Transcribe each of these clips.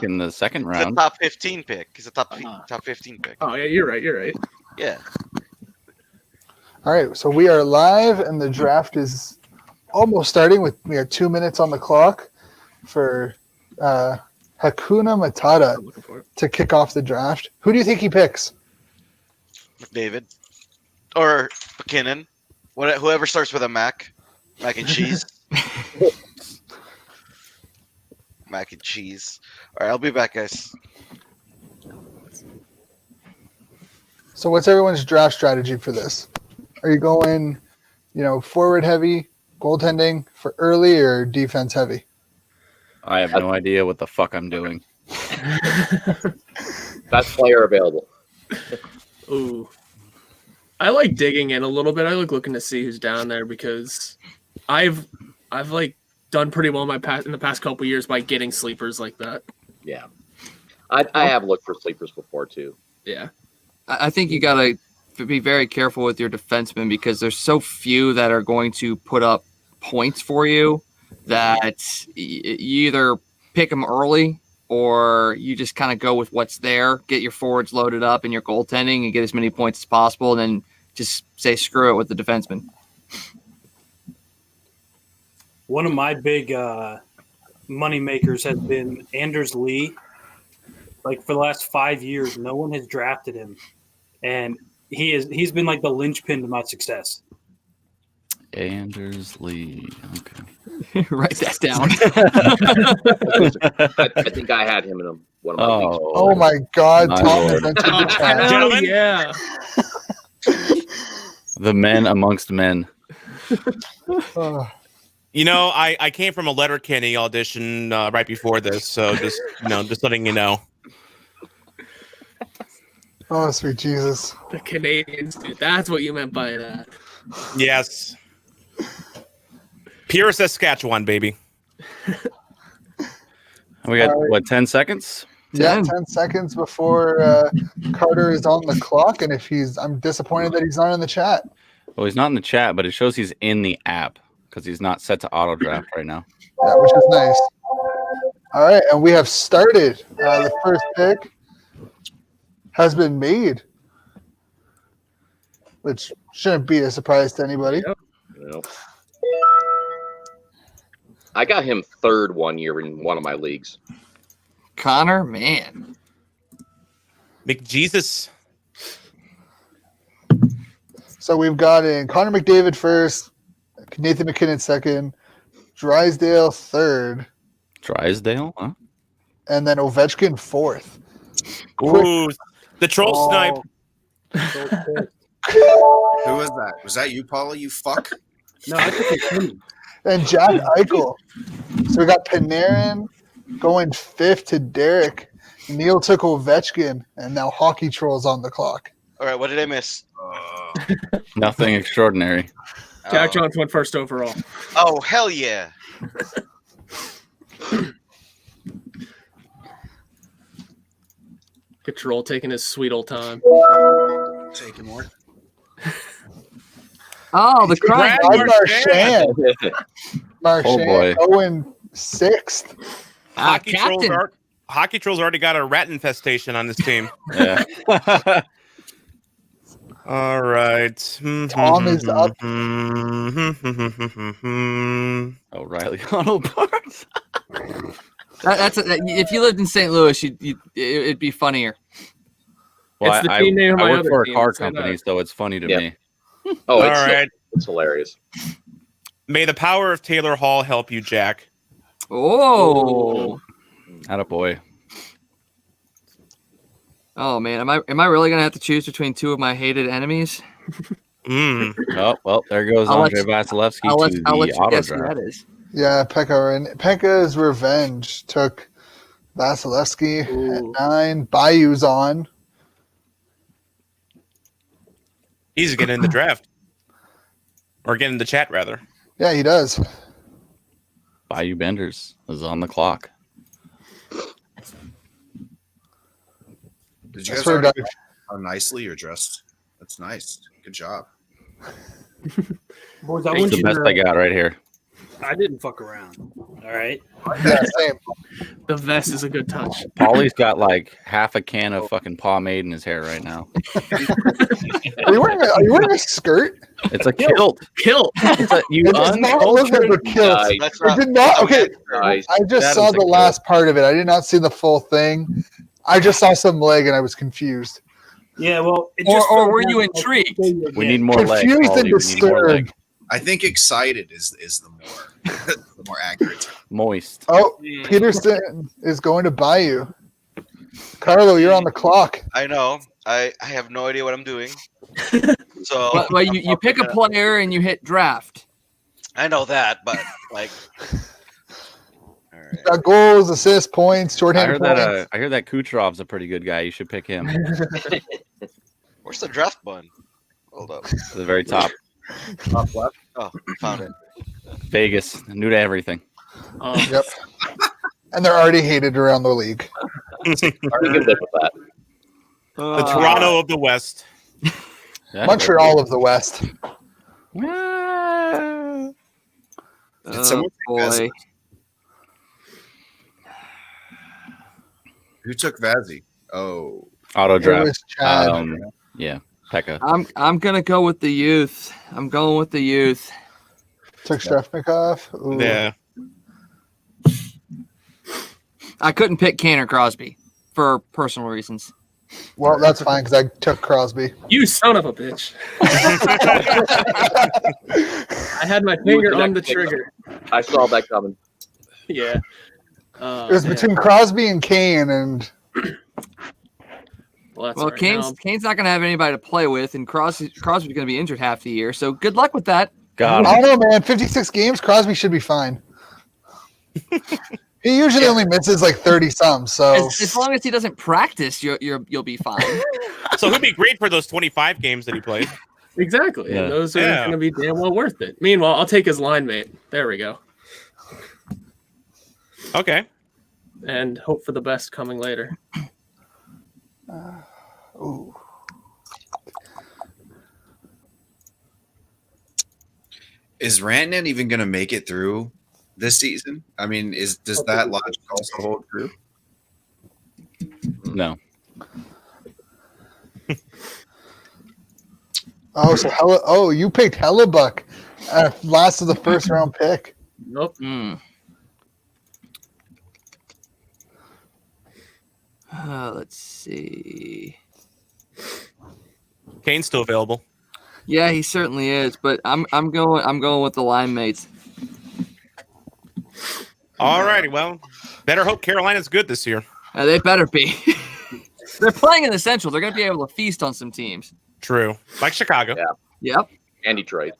pick in the second round. He's a top 15 pick. He's a top 15 pick. Oh, yeah, you're right. Yeah. All right, so we are live, and the draft is almost starting. We have 2 minutes on the clock for Hakuna Matata to kick off the draft. Who do you think he picks? McDavid. Or McKinnon. Whoever starts with a Mac. Mac and cheese. Mac and cheese. All right, I'll be back, guys. So what's everyone's draft strategy for this? Are you going, forward heavy, goaltending for early, or defense heavy? I have no idea what the fuck I'm doing. Best player available. Ooh. I like digging in a little bit. I like looking to see who's down there because I've like done pretty well in the past couple of years by getting sleepers like that. Yeah. I have looked for sleepers before too. Yeah. I think you got to be very careful with your defensemen because there's so few that are going to put up points for you that you either pick them early or you just kind of go with what's there, get your forwards loaded up and your goaltending and get as many points as possible, and then just say screw it with the defenseman. One of my big money makers has been Anders Lee. Like for the last 5 years, no one has drafted him, and he's been like the linchpin to my success. Anders Lee. Okay. Write that down. I think I had him in one of my leagues. Oh my God, My Tom has Lord. entered the chat. Gentlemen? Yeah. The men amongst men. Oh. I came from a Letterkenny audition right before this, so just letting you know. Oh, sweet Jesus. The Canadians, dude. That's what you meant by that. Yes. Pure Saskatchewan, baby. We got, 10 seconds? Yeah, 10 seconds before Carter is on the clock, and I'm disappointed that he's not in the chat. Well, he's not in the chat, but it shows he's in the app because he's not set to auto draft right now. Yeah, which is nice. All right, and we have started. The first pick has been made, which shouldn't be a surprise to anybody. Yep. I got him third 1 year in one of my leagues. Connor, man. McJesus. So we've got in Connor McDavid first, Nathan McKinnon second, Drysdale third, Drysdale? Huh? and then Ovechkin fourth. Ooh, the troll snipe. Who was that? Was that you, Paula? You fuck. No, I think it's him. And Jack Eichel. So we got Panarin going fifth to Derek. Neil took Ovechkin, and now Hockey Troll's on the clock. All right, what did I miss? Nothing extraordinary. Jack Johnson went first overall. Oh, hell yeah. Control taking his sweet old time. Taking more. Oh, the crime. Brad Marchand Oh, boy. going sixth. Hockey Captain. Trolls already got a rat infestation on this team. Yeah. All right. Tom is up. O'Reilly Auto Parts. If you lived in St. Louis, it'd be funnier. Well, It's the team name of I my work other for a team, car so company, that- so it's funny to Yeah. me. Oh, All it's, right. it's hilarious. May the power of Taylor Hall help you, Jack. Oh. Attaboy. Oh man, am I really gonna have to choose between two of my hated enemies? Oh, well, there goes I'll Andre Vasilevsky I'll let to you the auto guess who draft. that is. Yeah, Pekka's revenge took Vasilevsky at 9. Bayou's on. He's getting in the draft. Or getting in the chat, rather. Yeah, he does. Bayou Benders is on the clock. Did you I guys swear to already God. how nicely you're dressed? That's nice. Good job. Boys, I It's want the you best to, I got right here. I didn't fuck around. All right. Yeah, same. The vest is a good touch. Paulie's got like half a can of fucking pomade in his hair right now. Are you wearing a skirt? It's a kilt. Kilt. You It does not look like a kilt. Nice. That's It did not. Okay, Nice. I just That saw is a the last part of it. I did not see the full thing. I just saw some leg and I was confused. Yeah, well, it Or- just or felt were like you a intrigued? thing again. We need more leg. Confused Paulie. and We need more leg. disturbed. I think excited is the more the more accurate term. Moist. Oh, Peterson is going to buy you. Carlo, you're on the clock. I know. I have no idea what I'm doing. So Well, you pick a player and you hit draft. I know that, but like, all right. Got goals, assists, points, I shorthanded heard points. that. I heard that Kucherov's a pretty good guy. You should pick him. Where's the draft button? Hold up. To the very top. Top left. Oh, found it. Vegas, new to everything. Yep. And they're already hated around the league. We can live with that. The Toronto of the West. Yeah. Montreal of the West. Did Oh someone take boy. Vazzy? Who took Vazzy? Oh, Auto It draft. was Chad. Yeah, Pekka. I'm gonna go with the youth. I'm going with the youth. Took Stefnikov. Ooh. Yeah. I couldn't pick Kane or Crosby for personal reasons. Well, that's fine because I took Crosby. You son of a bitch. I had my finger on the trigger. I saw that coming. Yeah. It was Yeah. between Crosby and Kane, and Well, that's Well, all right. Kane's not gonna have anybody to play with, and Crosby's gonna be injured half the year. So good luck with that. Got I him. don't know, man. 56 games, Crosby should be fine. He usually only misses like 30 some, so As long as he doesn't practice, you'll be fine. So he'll be great for those 25 games that he played. Exactly. Yeah. And those are Yeah. going to be damn well worth it. Meanwhile, I'll take his line mate. There we go. Okay. And hope for the best coming later. ooh. is Rantanen even going to make it through this season? I mean, does that logic also hold true? No. Oh, you picked Hellebuck last of the first round pick. Nope. Let's see. Kane's still available. Yeah, he certainly is, but I'm going with the line mates. All righty. Well, better hope Carolina's good this year. They better be. They're playing in the Central. They're going to be able to feast on some teams. True. Like Chicago. Yeah. Yep. And Detroit.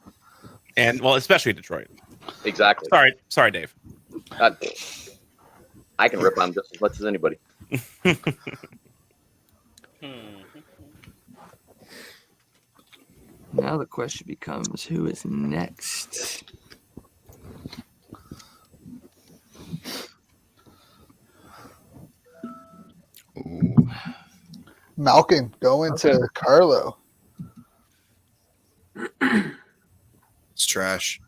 And, well, especially Detroit. Exactly. Sorry, Dave. I can rip on them just as much as anybody. Now the question becomes, who is next? Malkin going to Carlo. It's trash.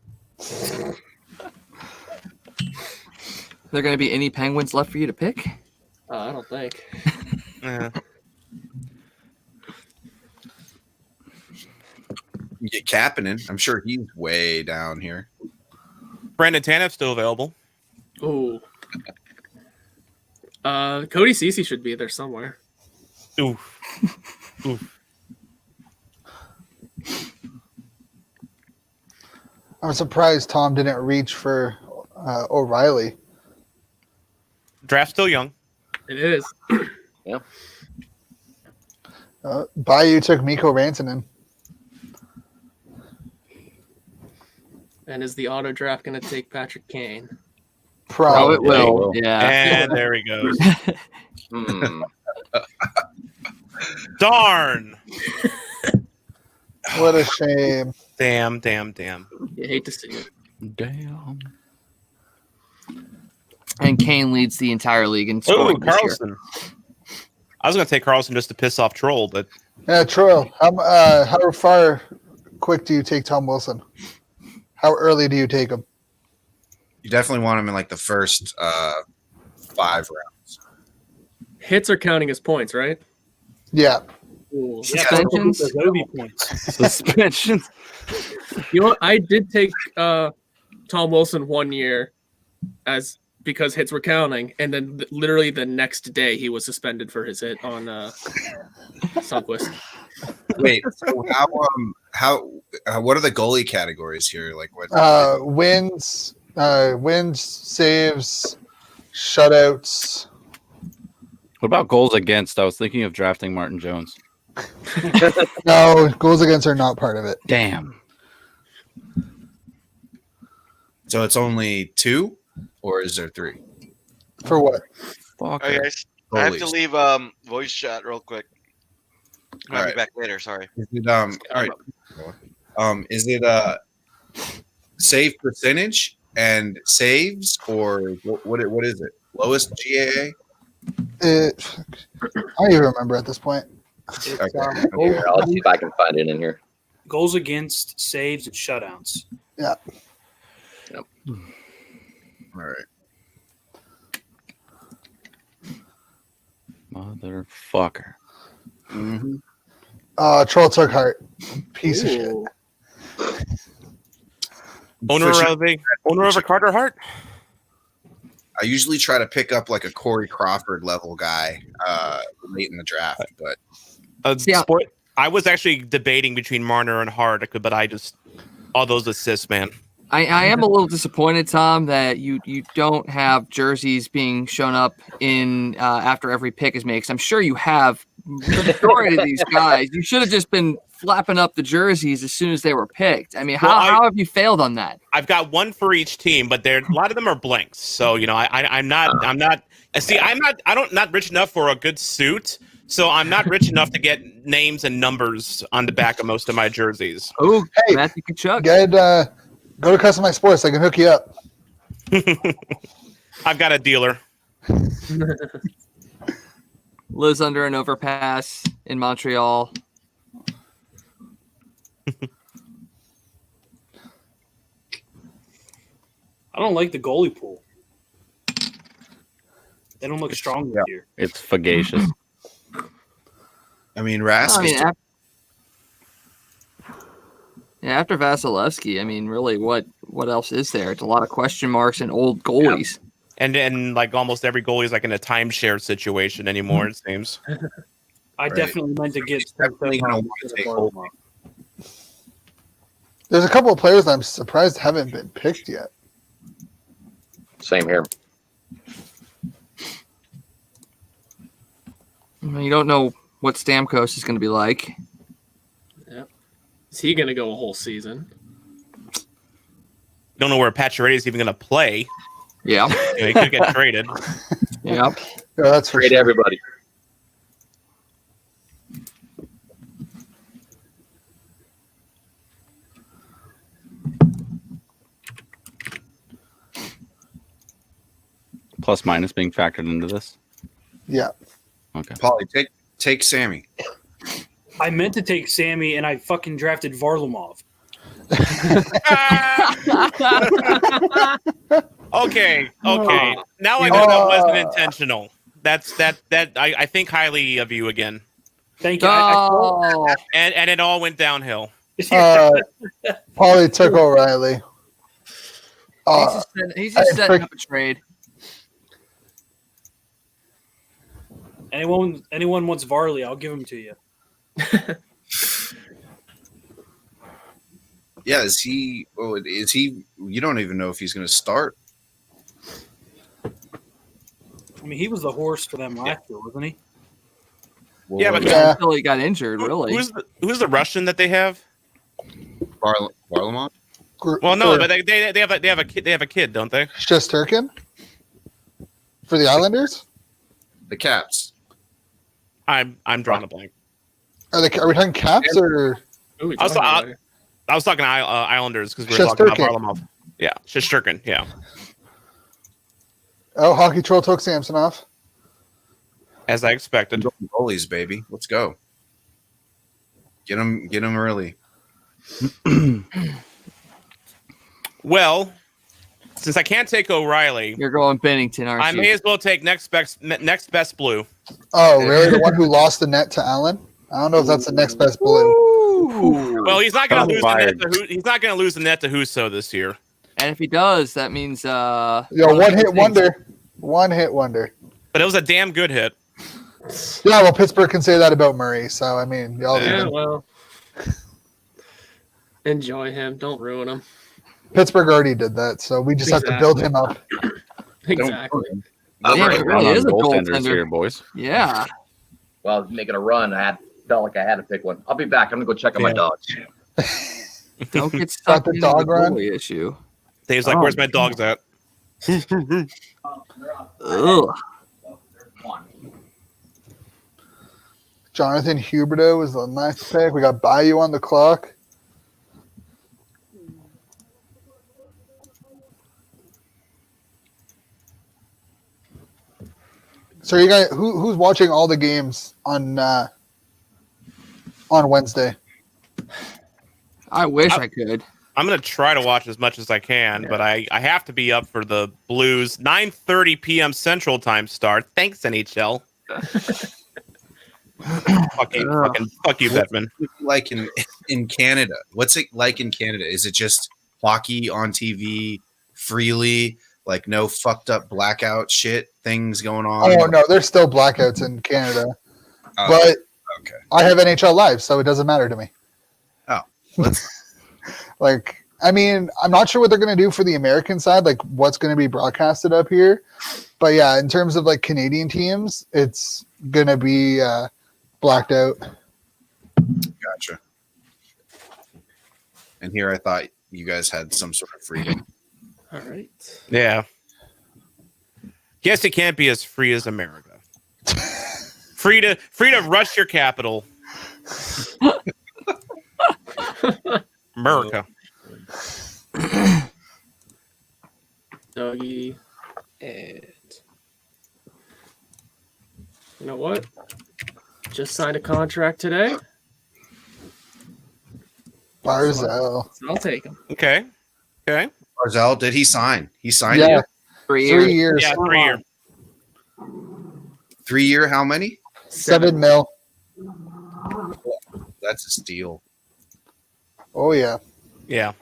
There going to be any Penguins left for you to pick? I don't think. Yeah. You get Kapanen. I'm sure he's way down here. Brandon Tanev's still available. Ooh. Cody Ceci should be there somewhere. Oof. Oof. I'm surprised Tom didn't reach for O'Reilly. Draft's still young. It is. Bayou took Mikko Rantanen. And is the auto draft going to take Patrick Kane? Oh, Probably. it will. will. Yeah. And there he goes. Hmm. Darn. What a shame. Damn. You hate to see it. Damn. And Kane leads the entire league in Oh, scoring this year. Carlson. I was going to take Carlson just to piss off Troll, but Yeah, Troy, how far quick do you take Tom Wilson? How early do you take him? You definitely want him in like the first 5 rounds. Hits are counting as points, right? Yeah. Ooh. Yeah, Suspensions? there's gotta be points. Suspensions. You know what? I did take Tom Wilson 1 year because hits were counting, and then literally the next day he was suspended for his hit on Sundqvist. Wait, so what are the goalie categories here? Like what? Wins, saves, shutouts. What about goals against? I was thinking of drafting Martin Jones. No, goals against are not part of it. Damn. So it's only 2, or is there 3? For what? Fuck. Okay, guys. I have to Goalies. leave voice chat real quick. I'll be Alright. back later. Sorry. Is it all right? Is it save percentage and saves, or what is it? Lowest GAA? I don't even remember at this point. It's, Okay. Here, I'll see if I can find it in here. goals against, saves, and shutouts. All right. Motherfucker. Mm-hmm. Troll took heart. Piece of shit. Ooh. Owner of a Carter Hart. I usually try to pick up like a Corey Crawford level guy late in the draft, but Yeah. I was actually debating between Marner and Hart, but I just all those assists, man. I am a little disappointed, Tom, that you don't have jerseys being shown up in after every pick is made. 'Cause I'm sure you have the majority of these guys. You should have just been flapping up the jerseys as soon as they were picked. I mean, how have you failed on that? I've got one for each team, but a lot of them are blanks. So I'm not rich enough for a good suit. So I'm not rich enough to get names and numbers on the back of most of my jerseys. Oh, Hey, Matthew Tkachuk. Go to Customized Sports. I can hook you up. I've got a dealer. Lives under an overpass in Montreal. I don't like the goalie pool. They don't look strong this year. It's fagacious. I mean, Rask is After Vasilevsky, I mean, really, what else is there? It's a lot of question marks and old goalies. And like almost every goalie is like in a timeshare situation anymore, it seems. I definitely meant to get. definitely gonna want to take hold. There's a couple of players that I'm surprised haven't been picked yet. Same here. You don't know what Stamkos is going to be like. Is he going to go a whole season? Don't know where Pacioretty is even going to play. Yeah. He could get traded. Yeah. Yeah, that's for Trade sure. everybody. Plus minus being factored into this. Yeah. Okay. Paulie, take Sammy. I meant to take Sammy, and I fucking drafted Varlamov. Okay. Now I know that wasn't intentional. I think highly of you again. Thank you. Oh, And it all went downhill. Paulie took O'Reilly. he's just I setting up a trade. Anyone wants Varley, I'll give him to you. Yeah, is he? Oh, is he? You don't even know if he's going to start. I mean, he was the horse for them last year, wasn't he? Well, Yeah, but Yeah. Until he got injured, really. Who's the Russian that they have? Varlamov. Well, no, but they have a kid, don't they? Shesterkin for the Islanders. The Caps. I'm drawing a blank. Are we talking Caps or? Who are we I was, talking I, about here? I was talking Islanders because we were talking about Shesterkin. Varlamov. Yeah, Shesterkin. Yeah, Oh, Hockey Troll took Samsonov. as I expected. Goalies, baby. Let's go. Get him early. Well, Since I can't take O'Reilly, You're going Bennington, aren't I you? may as well take next best blue. Oh, really? The one who lost the net to Allen? I don't know if that's the next best blue. Ooh. Well, he's not going to Shots lose the net fired. to he's not going to lose the net to Husso this year. And if he does, that means Yo, one hit wonder. One hit wonder. But it was a damn good hit. Yeah, well, Pittsburgh can say that about Murray. So, I mean, y'all Yeah, even. well, enjoy him. Don't ruin him. Pittsburgh already did that. So we just have to build him up. Exactly. Yeah, it really is a goaltenders goaltender. here, boys. Yeah. Well, making a run, felt like I had to pick one. I'll be back. I'm gonna go check on my dogs. Don't get stuck the in dog the run? goalie issue. Dave's like, Oh. "Where's my dogs at?" Ugh. Jonathan Huberdeau was the next pick. We got Bayou on the clock. So you guys, who's watching all the games on Wednesday? I wish I could. I'm going to try to watch as much as I can, but I have to be up for the Blues 9:30 p.m. Central Time start. Thanks, NHL. Fuck you, Bettman. Like in Canada, what's it like in Canada? Is it just hockey on TV freely? Like no fucked up blackout shit things going on? Oh no, there's still blackouts in Canada, Oh, but okay. I have NHL Live, so it doesn't matter to me. Oh, let's Like, I mean, I'm not sure what they're going to do for the American side, like what's going to be broadcasted up here. But yeah, in terms of like Canadian teams, it's going to be blacked out. gotcha. And here I thought you guys had some sort of freedom. All right. Yeah. Guess it can't be as free as America. free to rush your capital. America. Dougie. And you know what? Just signed a contract today. Barzell. So I'll take him. Okay. Barzell, did he sign? He signed Yeah, you? 3 3 years. years, Yeah, 3 year. 3 year, how many? 7 mil. That's a steal. Oh yeah. Yeah.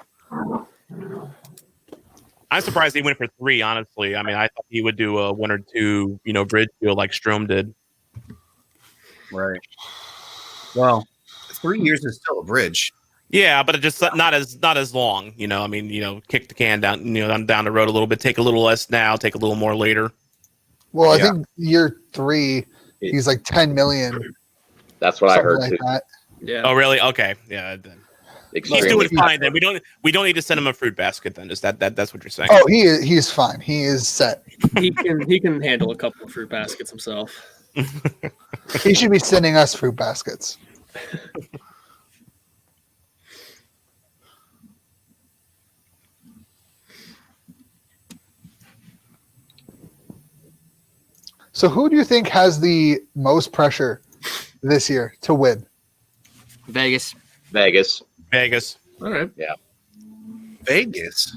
I'm surprised he went for 3, honestly. I mean, I thought he would do a 1 or 2, bridge deal like Strome did. Right. Well, 3 years is still a bridge. Yeah, but it just not as long, I mean, kick the can down, down the road a little bit, take a little less now, take a little more later. Well, I Yeah. think year 3, he's like 10 million. That's what I Something heard like too. that. Yeah. Oh, really? Okay. Yeah. Then. He's Extremely doing fine then. We don't need to send him a fruit basket then. Is that's what you're saying? Oh, he's fine. He is set. He can handle a couple of fruit baskets himself. He should be sending us fruit baskets. So who do you think has the most pressure this year to win? Vegas. Vegas. Vegas. All right. Vegas.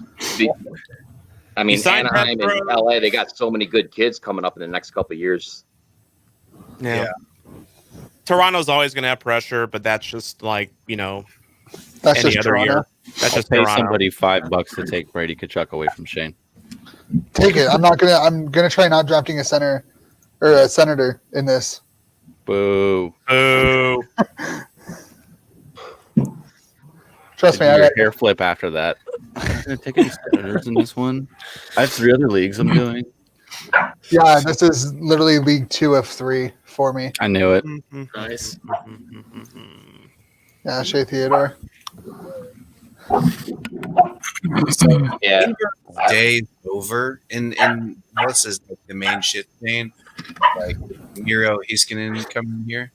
I mean, Besides Anaheim that, and LA, they got so many good kids coming up in the next couple of years. Yeah. Toronto's always going to have pressure, but that's just like That's any just other Toronto. year. That's I'll just pay Toronto. somebody $5 to take Brady Tkachuk away from Shane. Take it. I'm gonna try not drafting a center or a senator in this. Boo. Boo. Trust me, Do I your got hair flip after that. I'm gonna take any senators in this one. I have 3 other leagues I'm doing. yeah, this is literally league 2 of 3 for me. I knew it. Nice. Yeah, Shea Theodore. Yeah. Day over in what's his like, the main shit name? Like Miro Heiskanen coming here.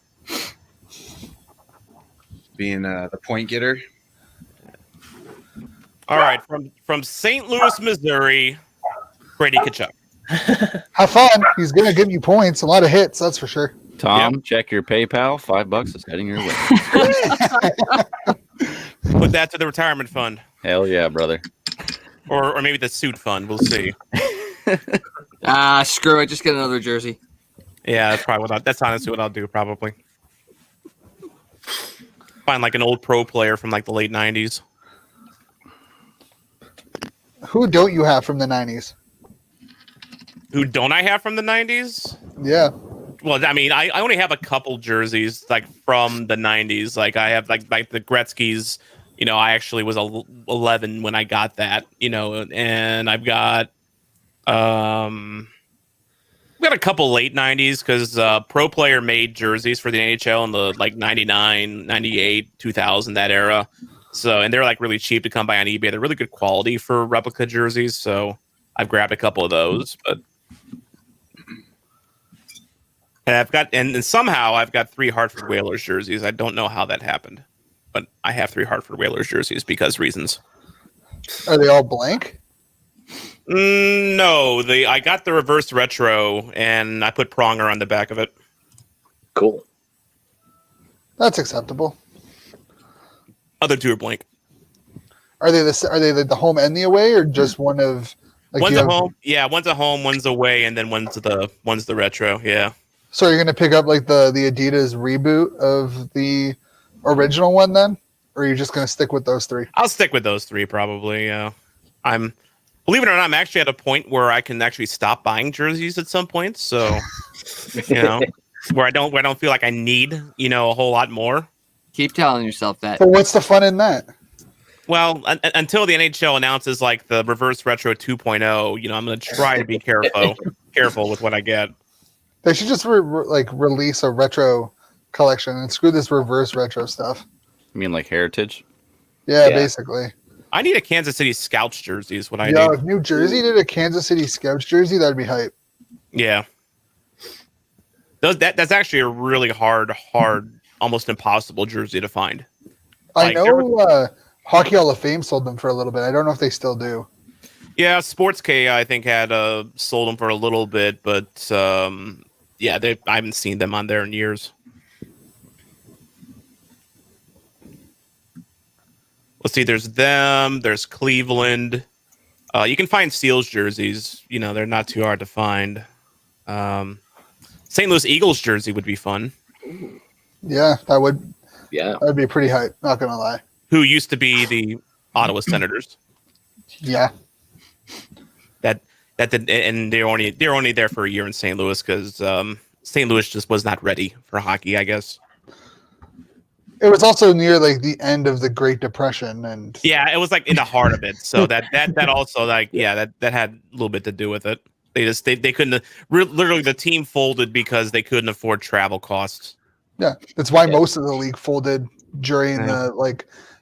Being the point getter. All right, from St. Louis, Missouri, Brady Tkachuk. Have fun. He's gonna give you points, a lot of hits, that's for sure. Tom, check your PayPal. $5 is heading your way. Put that to the retirement fund. Hell yeah, brother. or maybe the suit fund. We'll see. Screw it. Just get another jersey. Yeah, that's probably that's honestly what I'll do. Probably find like an old pro player from like the late '90s. Who don't you have from the 90s? Who don't I have from the '90s? Yeah. Well, I mean, I only have a couple jerseys like from the '90s. Like I have like the Gretzky's. You know, I actually was 11 when I got that. You know, and I've got we got a couple late '90s because Pro Player made jerseys for the NHL in the like '99, '98, 2000 that era. So, and they're like really cheap to come by on eBay. They're really good quality for replica jerseys. So, I've grabbed a couple of those, but. And I've got, and somehow I've got 3 Hartford Whalers jerseys. I don't know how that happened, but I have 3 Hartford Whalers jerseys because reasons. Are they all blank? No, I got the reverse retro and I put Pronger on the back of it. Cool. That's acceptable. Other 2 are blank. Are they the home and the away, or just one of? Like, One's a home, yeah. One's a home, one's away, and then one's the retro, yeah. So you're gonna pick up like the Adidas reboot of the original one then, or are you just gonna stick with those 3? I'll stick with those 3 probably. Yeah, believe it or not, I'm actually at a point where I can actually stop buying jerseys at some point. So, you know, where I don't feel like I need a whole lot more. Keep telling yourself that. But what's the fun in that? Well, until the NHL announces like the reverse retro 2.0, I'm going to try to be careful with what I get. They should just release a retro collection and screw this reverse retro stuff. You mean like Heritage? Yeah, basically. I need a Kansas City Scouts jersey is what I Yeah, need. if New Jersey did a Kansas City Scouts jersey, that'd be hype. Yeah. That's actually a really hard, almost impossible jersey to find. I know Hockey Hall of Fame sold them for a little bit. I don't know if they still do. Yeah, Sports K I think had sold them for a little bit, but yeah, I haven't seen them on there in years. Let's see. There's them. There's Cleveland. You can find Seals jerseys. They're not too hard to find. St. Louis Eagles jersey would be fun. Yeah, that would. Yeah, that'd be pretty hype. Not gonna lie. Who used to be the Ottawa Senators? Yeah. And they're only there for a year in St. Louis because St. Louis just was not ready for hockey, I guess. It was also near like the end of the Great Depression, and yeah, it was like in the heart of it. So that also that had a little bit to do with it. They couldn't literally the team folded because they couldn't afford travel costs. Yeah, that's why most of the league folded during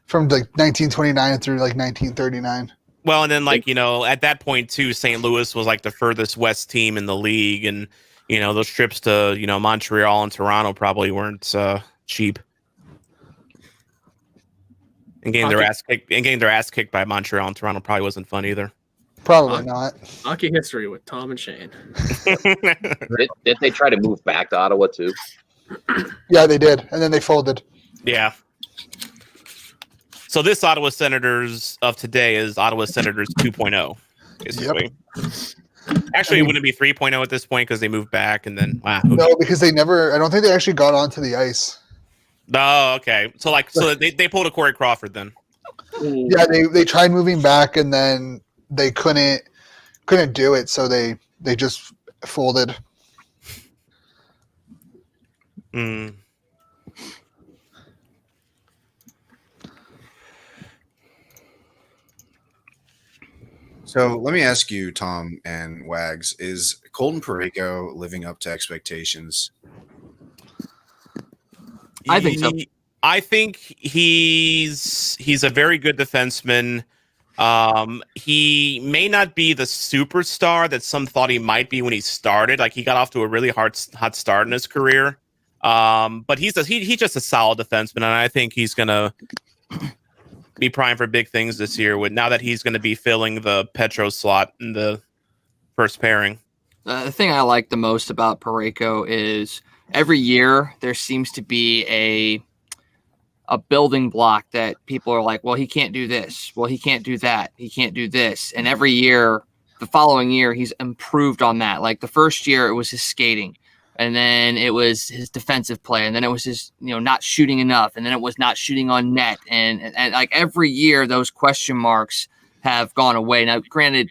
from 1929 through 1939. Well, and then at that point too, St. Louis was like the furthest west team in the league, and those trips to Montreal and Toronto probably weren't cheap. And getting their ass kicked by Montreal and Toronto probably wasn't fun either. Probably not. Hockey history with Tom and Shane. Did they try to move back to Ottawa too? Yeah, they did, and then they folded. Yeah. So this Ottawa Senators of today is Ottawa Senators 2.0, basically. Yep. Actually, it wouldn't be 3.0 at this point because they moved back, and then wow. No, because they never. I don't think they actually got onto the ice. Oh, okay. So they pulled a Corey Crawford then. Yeah, they tried moving back, and then they couldn't do it, so they just folded. Mm. So let me ask you, Tom and Wags, is Colton Parayko living up to expectations? I think so. I think he's a very good defenseman. He may not be the superstar that some thought he might be when he started. Like he got off to a really hot start in his career. But he's just a solid defenseman, and I think he's gonna be primed for big things this year. Now that he's going to be filling the Petro slot in the first pairing. The thing I like the most about Parayko is every year there seems to be a building block that people are like, well, he can't do this. Well, he can't do that. He can't do this. And every year, the following year, he's improved on that. Like the first year, it was his skating. And then it was his defensive play. And then it was his, not shooting enough. And then it was not shooting on net. And like every year, those question marks have gone away. Now, granted,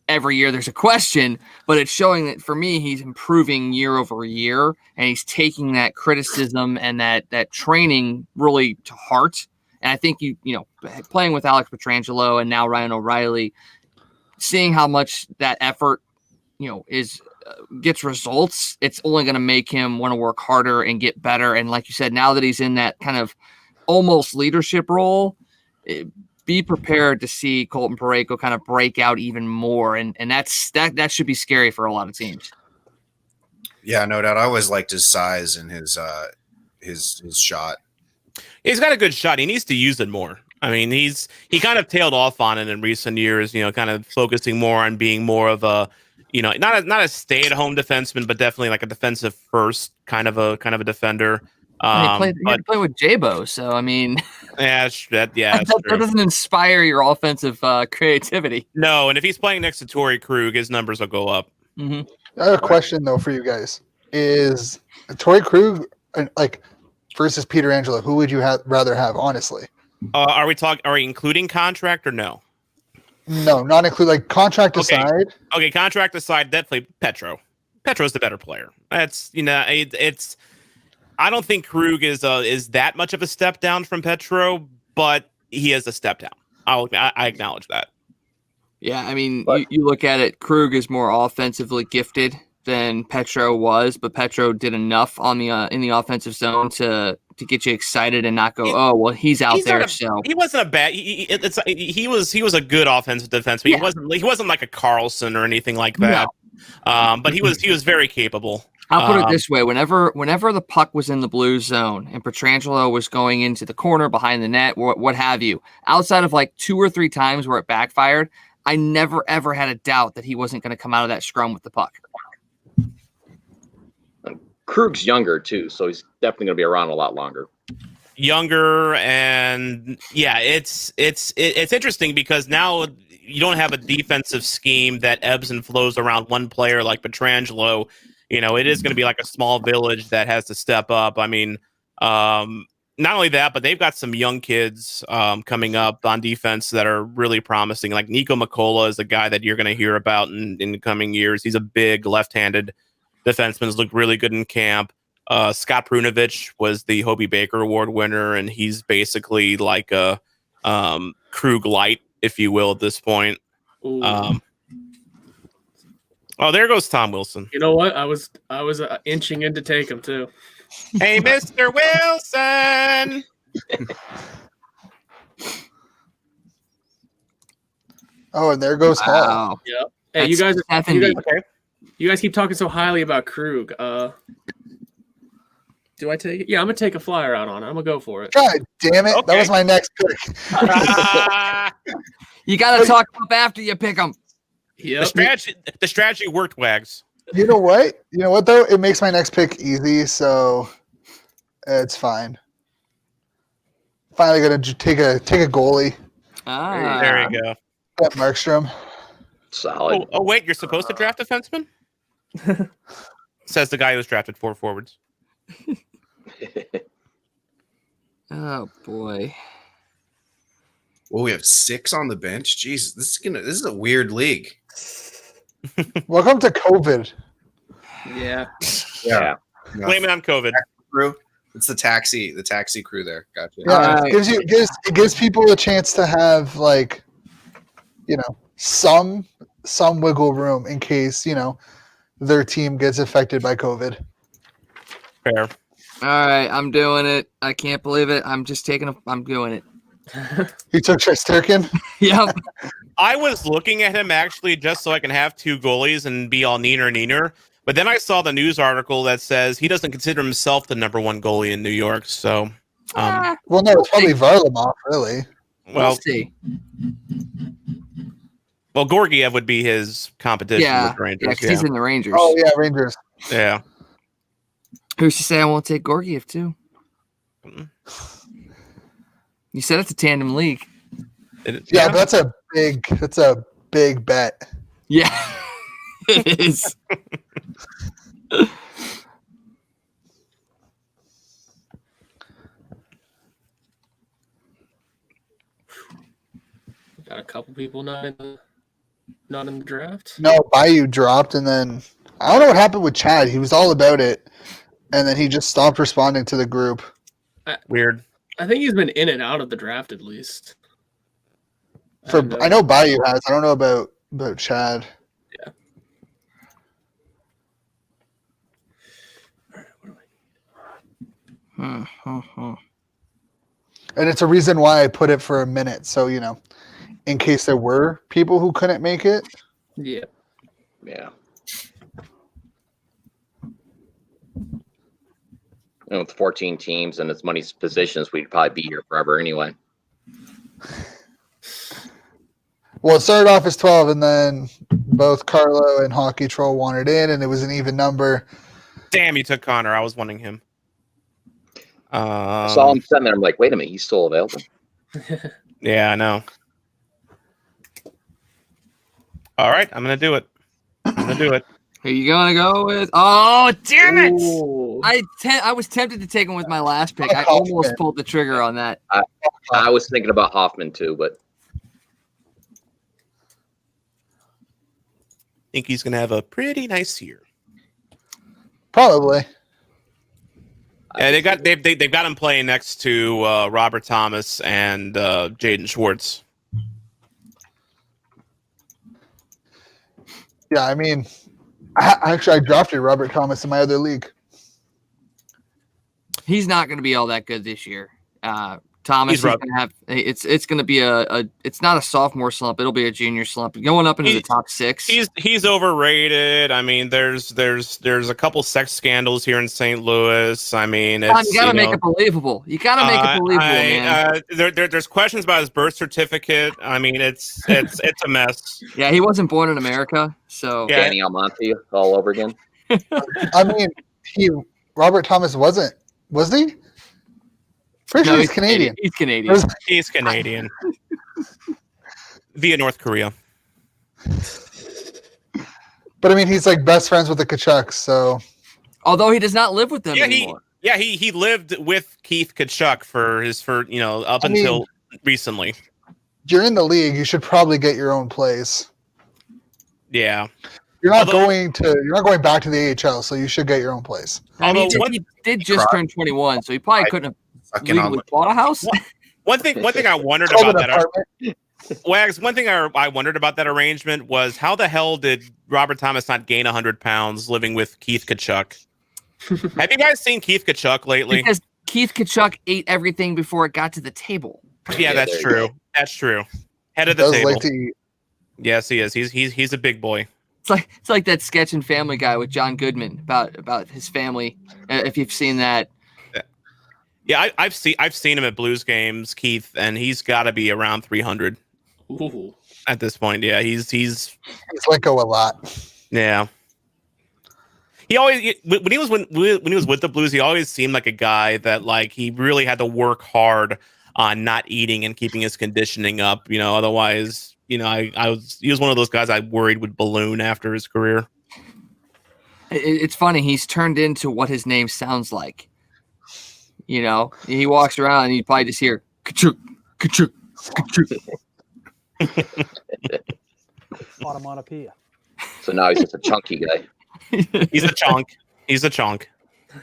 every year there's a question, but it's showing that for me, he's improving year over year. And he's taking that criticism and that training really to heart. And I think, playing with Alex Pietrangelo and now Ryan O'Reilly, seeing how much that effort, gets results, it's only going to make him want to work harder and get better. And like you said, now that he's in that kind of almost leadership role, be prepared to see Colton Parayko kind of break out even more. And that should be scary for a lot of teams. Yeah, no doubt. I always liked his size and his shot. He's got a good shot. He needs to use it more. I mean, he kind of tailed off on it in recent years, kind of focusing more on being more of a, not a stay-at-home defenseman, but definitely like a defensive first kind of a defender. He played with J-Bo, so I mean, that doesn't inspire your offensive creativity. No, and if he's playing next to Torrey Krug, his numbers will go up. Mm-hmm. I have a question though for you guys: is Torrey Krug versus Pietrangelo? Who would you rather have, honestly? Are we including contract or no? No, not include contract aside. Okay, contract aside, definitely Petro. Petro's the better player. That's it's. I don't think Krug is that much of a step down from Petro, but he is a step down. I acknowledge that. Yeah, I mean, you look at it. Krug is more offensively gifted than Petro was, but Petro did enough on the in the offensive zone to get you excited and not go, oh well, he's out there. So he wasn't a bad. He was a good offensive defenseman. Yeah. He wasn't like a Carlson or anything like that. No. But he was very capable. I'll put it this way: whenever the puck was in the blue zone and Pietrangelo was going into the corner behind the net, what have you, outside of like 2 or 3 times where it backfired, I never ever had a doubt that he wasn't going to come out of that scrum with the puck. Krug's younger too, so he's definitely going to be around a lot longer. Younger, and yeah, it's interesting because now you don't have a defensive scheme that ebbs and flows around one player like Pietrangelo. It is going to be like a small village that has to step up. I mean, not only that, but they've got some young kids coming up on defense that are really promising. Like Nico Mikkola is a guy that you're going to hear about in the coming years. He's a big left-handed defenseman. He's looked really good in camp. Scott Prunovich was the Hobie Baker Award winner, and he's basically like a Krug light, if you will, at this point. Oh, there goes Tom Wilson. You know what? I was inching in to take him too. Hey, Mr. Wilson. Oh, and there goes Hall. Wow. Yep. Hey, you guys keep talking so highly about Krug. Do I take it? Yeah, I'm gonna take a flyer out on it. I'm gonna go for it. God damn it! Okay. That was my next pick. You got to talk up after you pick them. Yep. The strategy worked, Wags. You know what? Though? It makes my next pick easy, so it's fine. Finally gonna take a goalie. There you go. At Markstrom. Solid. Oh, wait, you're supposed to draft defenseman? Says the guy who was drafted 4 forwards. Oh boy. Well, we have 6 on the bench. Jesus, this is a weird league. Welcome to COVID. Yeah. Yeah. Blame it on COVID. Crew. It's the taxi crew there. Gotcha. Yeah, it gives people a chance to have some wiggle room in case their team gets affected by COVID. Fair. All right, I'm doing it. I can't believe it. I'm doing it. You took Shesterkin? Yep. I was looking at him actually just so I can have 2 goalies and be all neener. But then I saw the news article that says he doesn't consider himself the number 1 goalie in New York. So, well, no, it's probably Varlamov, really. Well, We'll see. Well, Gorgiev would be his competition with Rangers. Yeah, 'cause he's in the Rangers. Oh yeah, Rangers. Yeah. Who's to say I won't take Gorgiev too? You said it's a tandem league. Yeah, but that's a big bet. Yeah, it is. Got a couple people not in the draft. No, Bayou dropped, and then I don't know what happened with Chad. He was all about it, and then he just stopped responding to the group. Weird. I think he's been in and out of the draft at least. I know Bayou has. I don't know about Chad. Yeah. And it's a reason why I put it for a minute. So, in case there were people who couldn't make it. Yeah. Yeah. With 14 teams and as many positions, we'd probably be here forever anyway. Well, it started off as 12, and then both Carlo and Hockey Troll wanted in, and it was an even number. Damn, you took Connor. I was wanting him. I saw him sitting there. I'm like, wait a minute, he's still available. Yeah, I know. All right, I'm going to do it. Who you gonna go with? Oh, damn it! Ooh. I was tempted to take him with my last pick. I almost pulled the trigger on that. I was thinking about Hoffman too, but I think he's going to have a pretty nice year. Probably. Yeah, they've got him playing next to Robert Thomas and Jaden Schwartz. Yeah, I mean, I drafted Robert Thomas in my other league. He's not going to be all that good this year. Thomas is going to have it's going to be it's not a sophomore slump. It'll be a junior slump. Going up into the top 6. He's overrated. I mean, there's a couple sex scandals here in St. Louis. I mean, you got to make it believable. You got to make it believable, man. There's questions about his birth certificate. I mean, it's a mess. Yeah, he wasn't born in America, so Yeah. Danny Almonte all over again. I mean, Robert Thomas wasn't, was he? Pretty sure he's Canadian. He's Canadian. He's Canadian. Via North Korea. But I mean, he's like best friends with the Kachucks, so. Although he does not live with them anymore. He lived with Keith Kachuk up until recently. You're in the league. You should probably get your own place. Yeah. You're not going back to the AHL, so you should get your own place. He did just turn 21, so he probably couldn't have legally bought a house. One thing I wondered about that. Wags, one thing I wondered about that arrangement was how the hell did Robert Thomas not gain 100 pounds living with Keith Kachuk? Have you guys seen Keith Kachuk lately? Because Keith Kachuk ate everything before it got to the table. Yeah, that's true. That's true. Head of the table. Like to eat. Yes, he is. He's a big boy. It's like that sketch in Family Guy with John Goodman about his family. If you've seen that. Yeah, I've seen him at Blues games, Keith, and he's got to be around 300 at this point. Yeah, he's let go a lot. Yeah, he always when he was with the Blues, he always seemed like a guy that like he really had to work hard on not eating and keeping his conditioning up. Otherwise, he was one of those guys I worried would balloon after his career. It's funny. He's turned into what his name sounds like. He walks around and you probably just hear ka-chuk, ka-chuk, ka-chuk. Onomatopoeia. So now he's just a chunky guy. He's a chunk.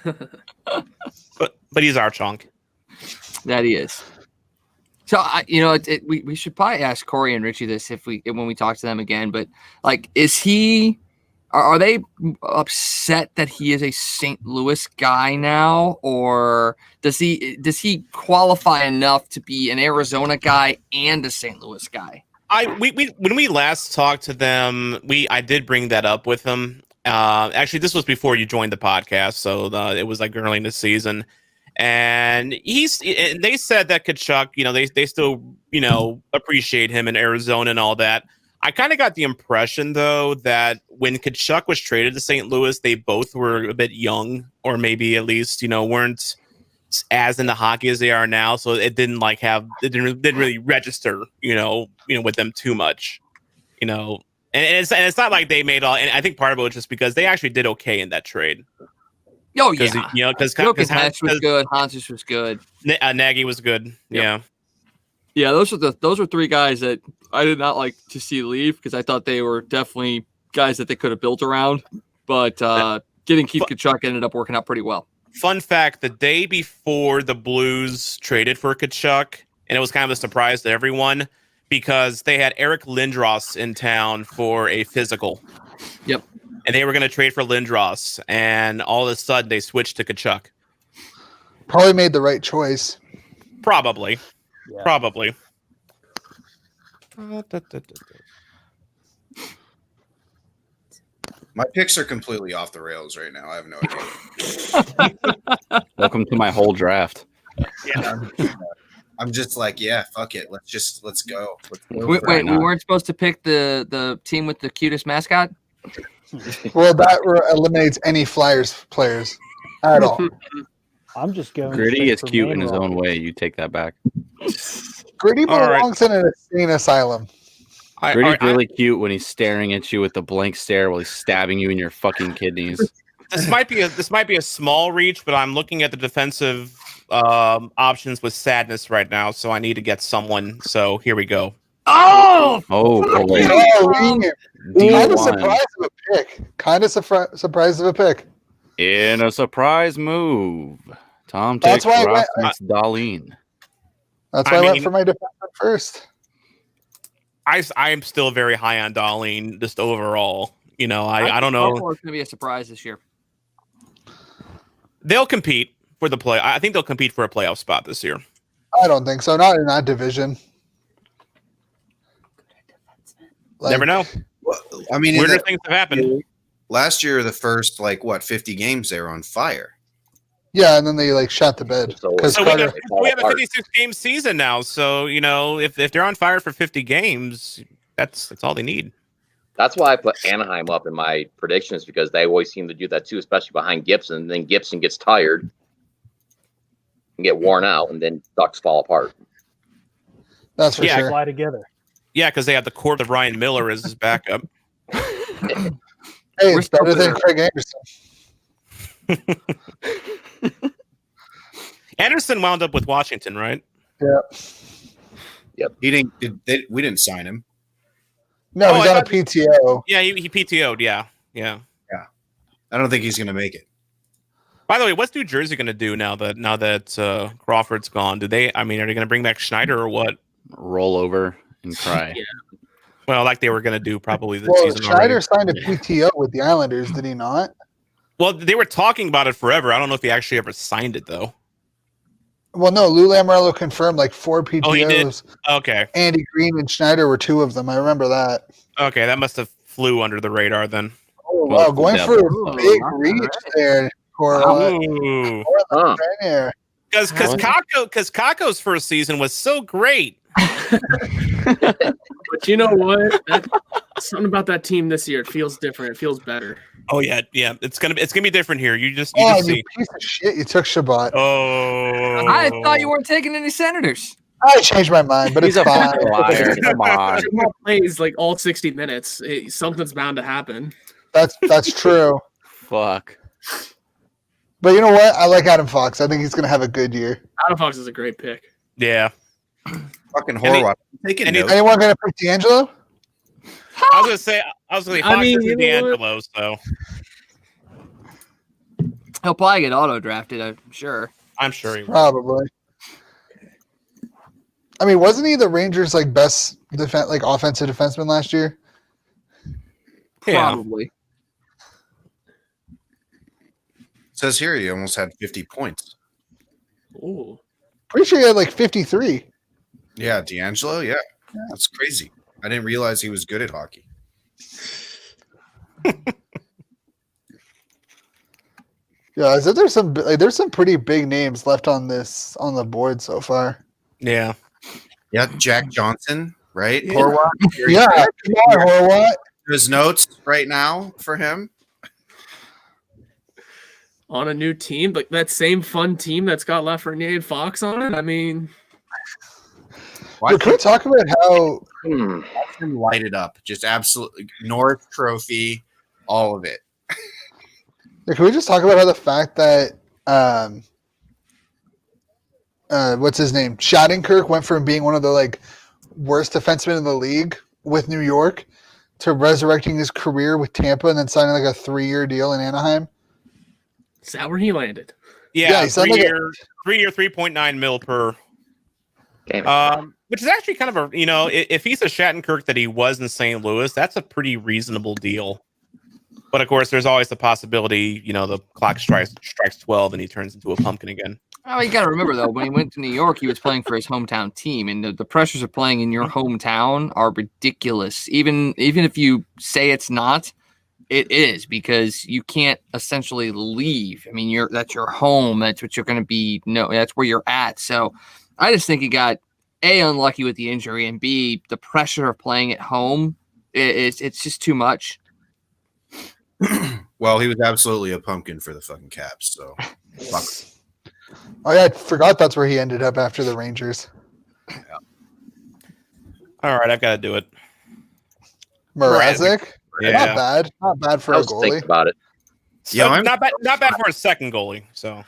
But he's our chunk. That he is. So we should probably ask Corey and Richie this when we talk to them again. But like, is he? Are they upset that he is a St. Louis guy now, or does he qualify enough to be an Arizona guy and a St. Louis guy? When we last talked to them, I did bring that up with them. Actually, this was before you joined the podcast, so it was like early in the season, and they said that Kachuk, they still appreciate him in Arizona and all that. I kind of got the impression, though, that when Kachuk was traded to St. Louis, they both were a bit young, or maybe at least, weren't as into hockey as they are now, so it didn't didn't really register, with them too much, and it's not like they made all. And I think part of it was just because they actually did okay in that trade. Oh yeah, because Jokic was good, Hansich was good, Nagy was good. Yep. Yeah, those are three guys that I did not like to see leave because I thought they were definitely guys that they could have built around. But getting Keith Tkachuk ended up working out pretty well. Fun fact: the day before the Blues traded for Tkachuk, and it was kind of a surprise to everyone because they had Eric Lindros in town for a physical. Yep. And they were going to trade for Lindros, and all of a sudden they switched to Tkachuk. Probably made the right choice. Probably. Yeah. Probably. My picks are completely off the rails right now. I have no idea. Welcome to my whole draft. Yeah. I'm just like, yeah, fuck it. Let's go. Wait, we weren't supposed to pick the team with the cutest mascot? Well, that eliminates any Flyers players at all. I'm just going. Gritty is for cute in man his rock. own way. You take that back. Gritty All right. belongs in an insane asylum. Gritty's really cute when he's staring at you with the blank stare while he's stabbing you in your fucking kidneys. This might be a small reach, but I'm looking at the defensive options with sadness right now, so I need to get someone. So here we go. Oh, boy. Kind of surprised of a pick. Surprised of a pick. In a surprise move, Tom That's takes why Rasmus Dahlin. That's why I went for my defenseman first. I am still very high on Dahlin, just overall. I don't know. It's going to be a surprise this year. They'll compete for the play. I think they'll compete for a playoff spot this year. I don't think so. Not in that division. Never know. Well, I mean, Weirder things have happened. Last year, the first 50 games they were on fire. Yeah, and then they shot the bed. So we have a 56 game season now. So if they're on fire for 50 games, that's all they need. That's why I put Anaheim up in my predictions because they always seem to do that too, especially behind Gibson. And then Gibson gets tired and get worn out, and then Ducks fall apart. That's for sure. Fly together. Yeah, because they have the court of Ryan Miller as his backup. Hey, it's better than Craig Anderson. Anderson wound up with Washington, right? Yeah. Yep. He didn't. We didn't sign him. No, he's on a PTO. Yeah, he PTO'd. Yeah. I don't think he's going to make it. By the way, what's New Jersey going to do now that Crawford's gone? Are they going to bring back Schneider or what? Roll over and cry. Yeah. Well, like they were going to do probably the Well, season Schneider already. signed a PTO with the Islanders, did he not? Well, they were talking about it forever. I don't know if he actually ever signed it though. Well, no, Lou Lamoriello confirmed 4 PTOs. Oh, he did? Okay. Andy Green and Schneider were 2 of them. I remember that. Okay, that must have flew under the radar then. Oh, wow, going for a big reach there. Ooh. There. Because Kakko's first season was so great. But you know what? Something about that team this year, it feels different. It feels better. Oh yeah. It's gonna be different here. You just You see. piece of shit! You took Shabbat. Oh, I thought you weren't taking any Senators. I changed my mind, but it's He's a fine. liar. Come on. Shabbat plays all 60 minutes. Something's bound to happen. That's true. Fuck. But you know what? I like Adam Fox. I think he's going to have a good year. Adam Fox is a great pick. Yeah. Fucking Horwath. Taking notes. Anyone going to pick D'Angelo? I was gonna say Fox versus D'Angelo. So He'll probably get auto drafted. I'm sure. I'm sure he will. Probably. I mean, wasn't he the Rangers' best offensive defenseman last year? Yeah. Probably. Says here he almost had 50 points. Ooh. Pretty sure he had 53. Yeah, D'Angelo. Yeah, that's crazy. I didn't realize he was good at hockey. Yeah, so there's some pretty big names left on the board so far. Yeah. Yeah, Jack Johnson, right? Yeah. Horwath. Yeah, come on, Horwath. There's notes right now for him. on a new team, like that same fun team that's got Lafreniere and Fox on it. I mean, But can we talk about how watch him light it up? Just absolutely North Trophy, all of it. can we just talk about how the fact that what's his name? Shattenkirk went from being one of the like worst defensemen in the league with New York to resurrecting his career with Tampa and then signing like a 3-year deal in Anaheim. is that where he landed? Yeah, he signed like a- 3-year, 3.9 mil per. Damn. Which is actually kind of a, if he's a Shattenkirk that he was in St. Louis, that's a pretty reasonable deal. But of course, there's always the possibility, the clock strikes 12 and he turns into a pumpkin again. Oh, you got to remember though, when he went to New York, he was playing for his hometown team, and the pressures of playing in your hometown are ridiculous. Even if you say it's not, it is, because you can't essentially leave. I mean, that's your home. That's what you're going to be. No, that's where you're at. So, I just think he got A, unlucky with the injury, and B, the pressure of playing at home. It's just too much. Well, he was absolutely a pumpkin for the fucking Caps. So, fuck. Oh yeah, I forgot that's where he ended up after the Rangers. All right, I've got to do it. Mrazek? Yeah. Not bad for I a was thinking goalie. about it. Yeah, not bad for a second goalie. So,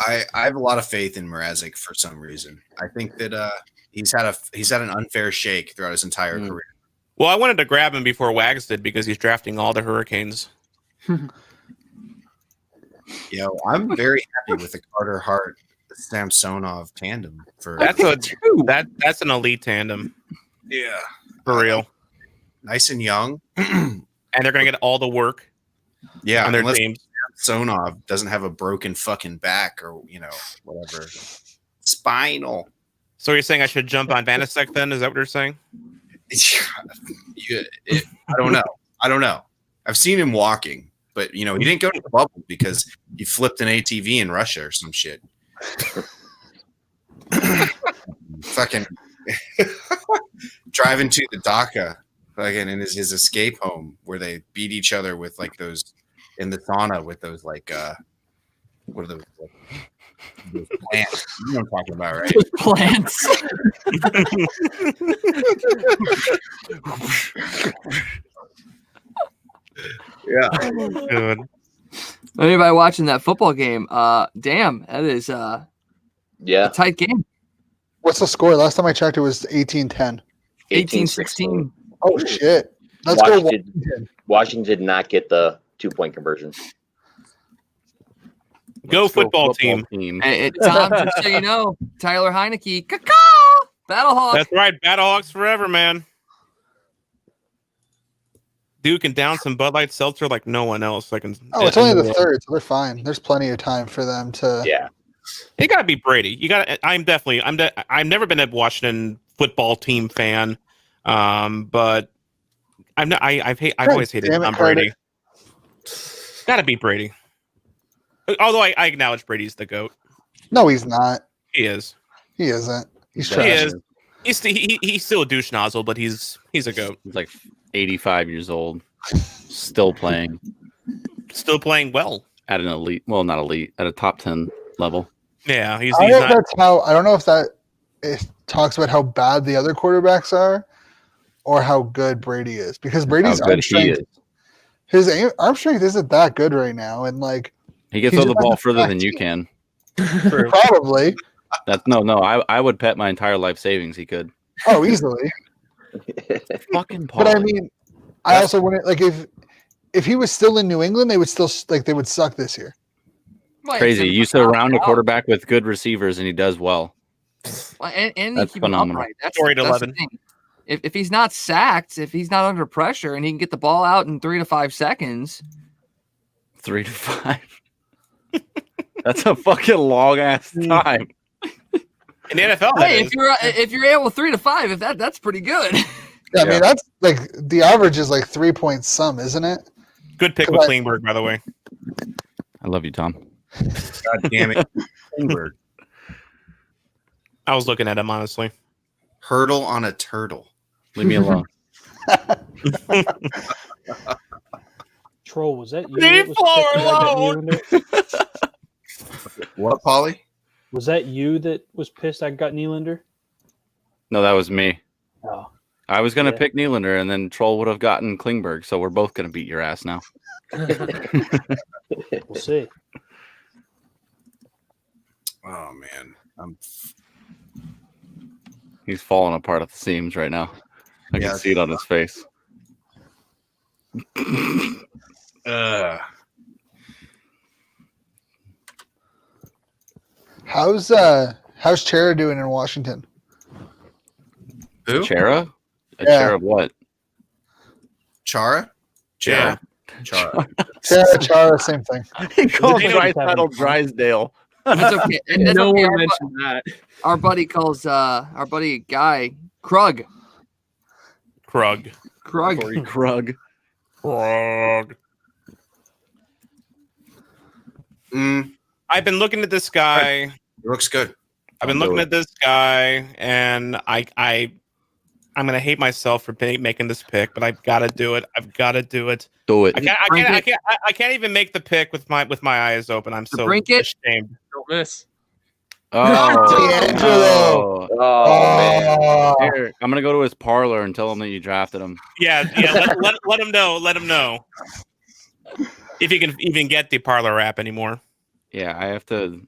I have a lot of faith in Mrazek for some reason. I think that he's had an unfair shake throughout his entire career. Well, I wanted to grab him before Wags did because he's drafting all the Hurricanes. I'm very happy with the Carter Hart Samsonov tandem. That's an elite tandem. Yeah, for real. Nice and young, and they're gonna get all the work. Yeah, on their teams. Samsonov doesn't have a broken fucking back or whatever spinal. So you're saying I should jump on Vanasek then? Is that what you're saying? I don't know. I've seen him walking, but he didn't go to the bubble because he flipped an ATV in Russia or some shit. Fucking driving to the DACA, fucking in his escape home where they beat each other with like those in the sauna with those like what are those? Those plants. You know what I'm talking about, right? Plants. Yeah. Good. Anybody watching that football game? Damn, that is a tight game. What's the score? Last time I checked, it was 18-10. 18-16. Oh shit! Let's go. Washington. Washington did not get the 2-point conversion. Go football team. Hey, Tom, just so you know, Tyler Heineke, caw-caw, Battlehawks. That's right, Battlehawks forever, man. Dude can down some Bud Light Seltzer like no one else. It's only the third, so they're fine. There's plenty of time for them to. Yeah. It got to be Brady. I'm never been a Washington football team fan, but I'm not. I've always hated Tom Brady. Got to be Brady. Although I acknowledge Brady's the GOAT. No, he's not. He is. He isn't. He's He trash. is. He's still a douche nozzle, but he's a GOAT. He's like 85 years old, still playing well at an elite. Well, not elite, at a top 10 level. Yeah, I don't know if that it talks about how bad the other quarterbacks are, or how good Brady is, because Brady's arm strength, his arm strength isn't that good right now, and like he can throw the ball further than you can. Probably. That's no. I would bet my entire life savings he could. Oh, easily. Fucking Paul. But I mean, I also wouldn't like if he was still in New England, they would still they would suck this year. Crazy. You surround a quarterback with good receivers and he does well. And that's keep phenomenal. Him upright. That's 11. If he's not sacked, if he's not under pressure, and he can get the ball out in 3 to 5 seconds. 3 to 5. That's a fucking long ass time. In the NFL, hey, if you're able 3 to 5, if that's pretty good. Yeah, I mean that's like the average is like 3 points some, isn't it? Good pick with Klingberg, by the way. I love you, Tom. God damn it, Klingberg. I was looking at him honestly. Hurdle on a turtle. Leave me alone. Troll, was that you? That was pissed that I got Nylander? What, Polly? Was that you that was pissed I got Nylander? No, that was me. Oh, I was gonna Yeah. pick Nylander, and then Troll would have gotten Klingberg. So we're both gonna beat your ass now. we'll see. Oh man, He's falling apart at the seams right now. I Yeah. can see it on his face. How's Chera doing in Washington? who? Chera? A Yeah. Chera of what? Chara? Yeah. Chara. Chara, same thing. He calls They don't have him. Drysdale. That's okay. And that's No okay. one Our, mentioned that. our buddy calls our buddy Guy Krug. Krug. Krug. Corey Krug. Krug. I've been looking at this guy. It looks good. I've been looking at this guy, and I'm gonna hate myself for making this pick, but I've got to do it. I've got to do it. Do it. I can't even make the pick with my eyes open. I'm so Brinket? ashamed. Don't miss. D'Angelo. Oh, man. Oh, Here, I'm gonna go to his parlor and tell him that you drafted him. Yeah. Let him know. Let him know if he can even get the parlor app anymore. Yeah, I have to.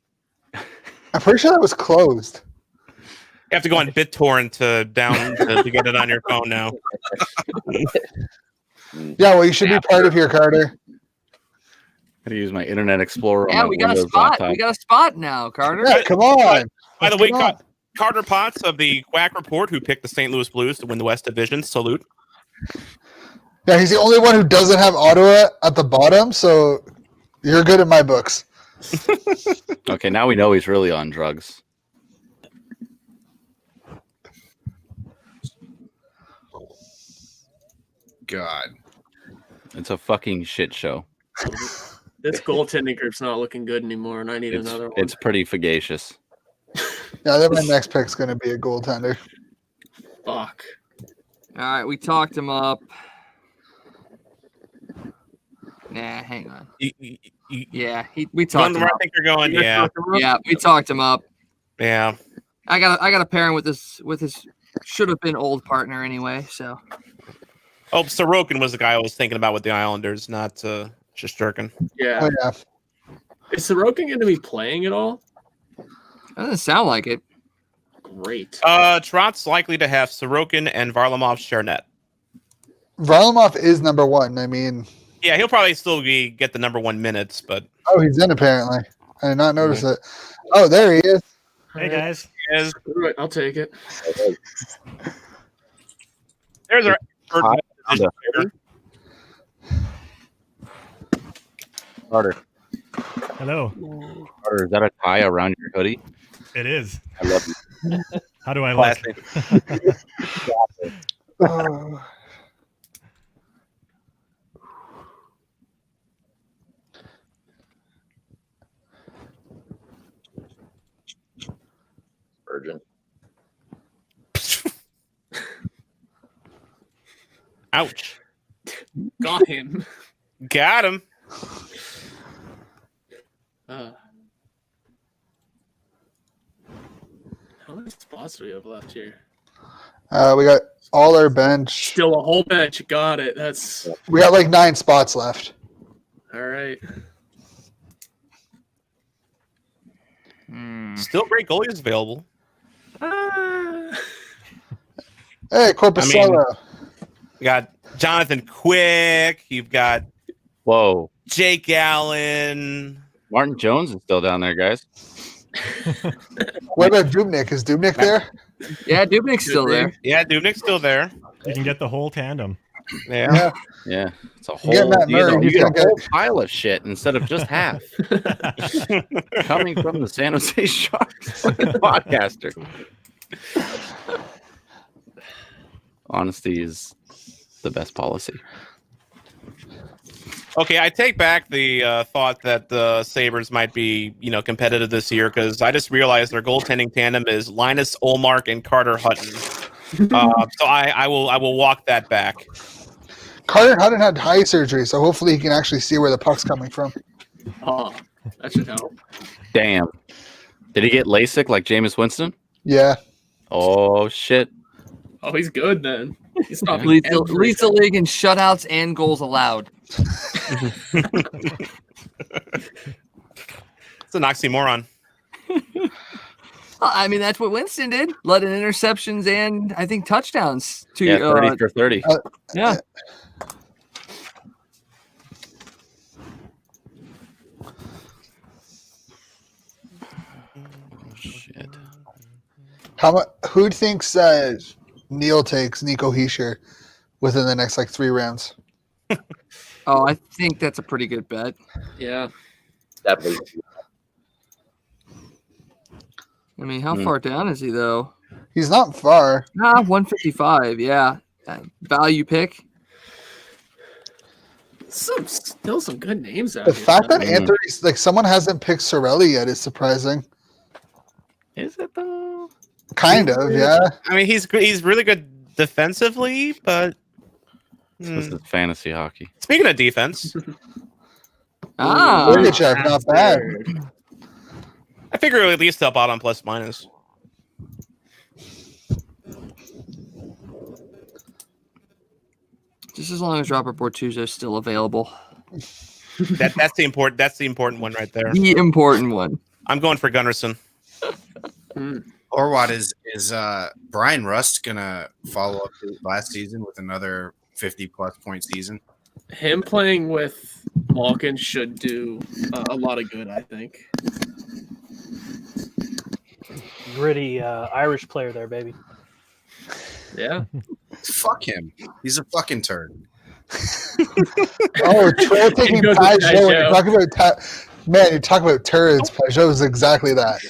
I'm pretty sure that was closed. You have to go on BitTorrent to get it on your phone now. Yeah, well, you should be part of here, Carter. Gotta use my Internet Explorer. Yeah, on my we got a Windows spot. laptop. We got a spot now, Carter. Yeah, come on. By the way, Come on. Carter Potts of the Quack Report, who picked the St. Louis Blues to win the West Division, salute. Yeah, he's the only one who doesn't have Ottawa at the bottom, so you're good in my books. Okay, now we know he's really on drugs. God. It's a fucking shit show. This goaltending group's not looking good anymore, and I need another one. It's pretty fugacious. Yeah, then my next pick's going to be a goaltender. Fuck. All right, we talked him up. Nah, hang on. Yeah, we talked him Where up. I think you're going. Yeah. Yeah, we talked him up. Yeah. I got to pair him with his should have been old partner anyway. So Oh, Sorokin was the guy I was thinking about with the Islanders, not Shesterkin. Yeah. Oh, yeah. Is Sorokin going to be playing at all? that doesn't sound like it. Great. Trot's likely to have Sorokin and Varlamov share net. Varlamov is number one. I mean, Yeah, he'll probably still get the number 1 minutes, but oh, he's in apparently. I did not notice it. Oh, there he is. Hey guys. there's Screw it, I'll take it. our Hi, position Honda. Carter, Hello. Carter, is that a tie around your hoodie? It is. I love you. How do I look? classic. Oh. Virgin. Ouch. Got him. Got him. How many spots do we have left here? We got all our bench. Still a whole bench. Got it. That's We got like 9 spots left. all right. Still great goalies available. Hey, Corpusella. You got Jonathan Quick. You've got Whoa. Jake Allen. Martin Jones is still down there, guys. What about Dubnik? Is Dubnik there? Yeah, Dubnik's still there. Yeah, Dubnik's still there. You can get the whole tandem. Yeah. Yeah. It's a You get whole, Matt Murray, you he's get gonna a whole get- pile of shit instead of just half. Coming from the San Jose Sharks podcaster. Honesty is the best policy. Okay, I take back the thought that the Sabres might be, competitive this year because I just realized their goaltending tandem is Linus Ullmark and Carter Hutton. So I will walk that back. Carter Hutton had eye surgery, so hopefully he can actually see where the puck's coming from. Oh, that should help. Damn. Did he get LASIK like Jameis Winston? Yeah. Oh shit. Oh, he's good then. He's stopping Leads every- the league in shutouts and goals allowed. It's an oxymoron. I mean, that's what Winston did. Led in interceptions and I think touchdowns. To Yeah, 30 for 30. yeah. Shit. Who thinks Neil takes Nico Heischer within the next 3 rounds? Oh, I think that's a pretty good bet. Yeah. Definitely. I mean, how far down is he though? He's not far. 155. Yeah, value pick. Still some good names out The here. fact that Mhm. Anthony's someone hasn't picked Sorelli yet is surprising. Is it though? Kind of, yeah. I mean, he's really good defensively, but This is fantasy hockey. speaking of defense, Sergachev, not bad. I figure he'll at least help out on plus minus. Just as long as Robert Bortuzzo is still available. That's the important one right there. The important one. I'm going for Gunnarsson. Or what is Brian Rust gonna follow up his last season with another 50+ point season? Him playing with Malkin should do a lot of good, I think. Gritty Irish player there, baby. Yeah. Fuck him. He's a fucking turd. Oh, Troll taking goes with Pajot. You're Pajot. talking about man, you're talking about turds. Pajot is exactly that.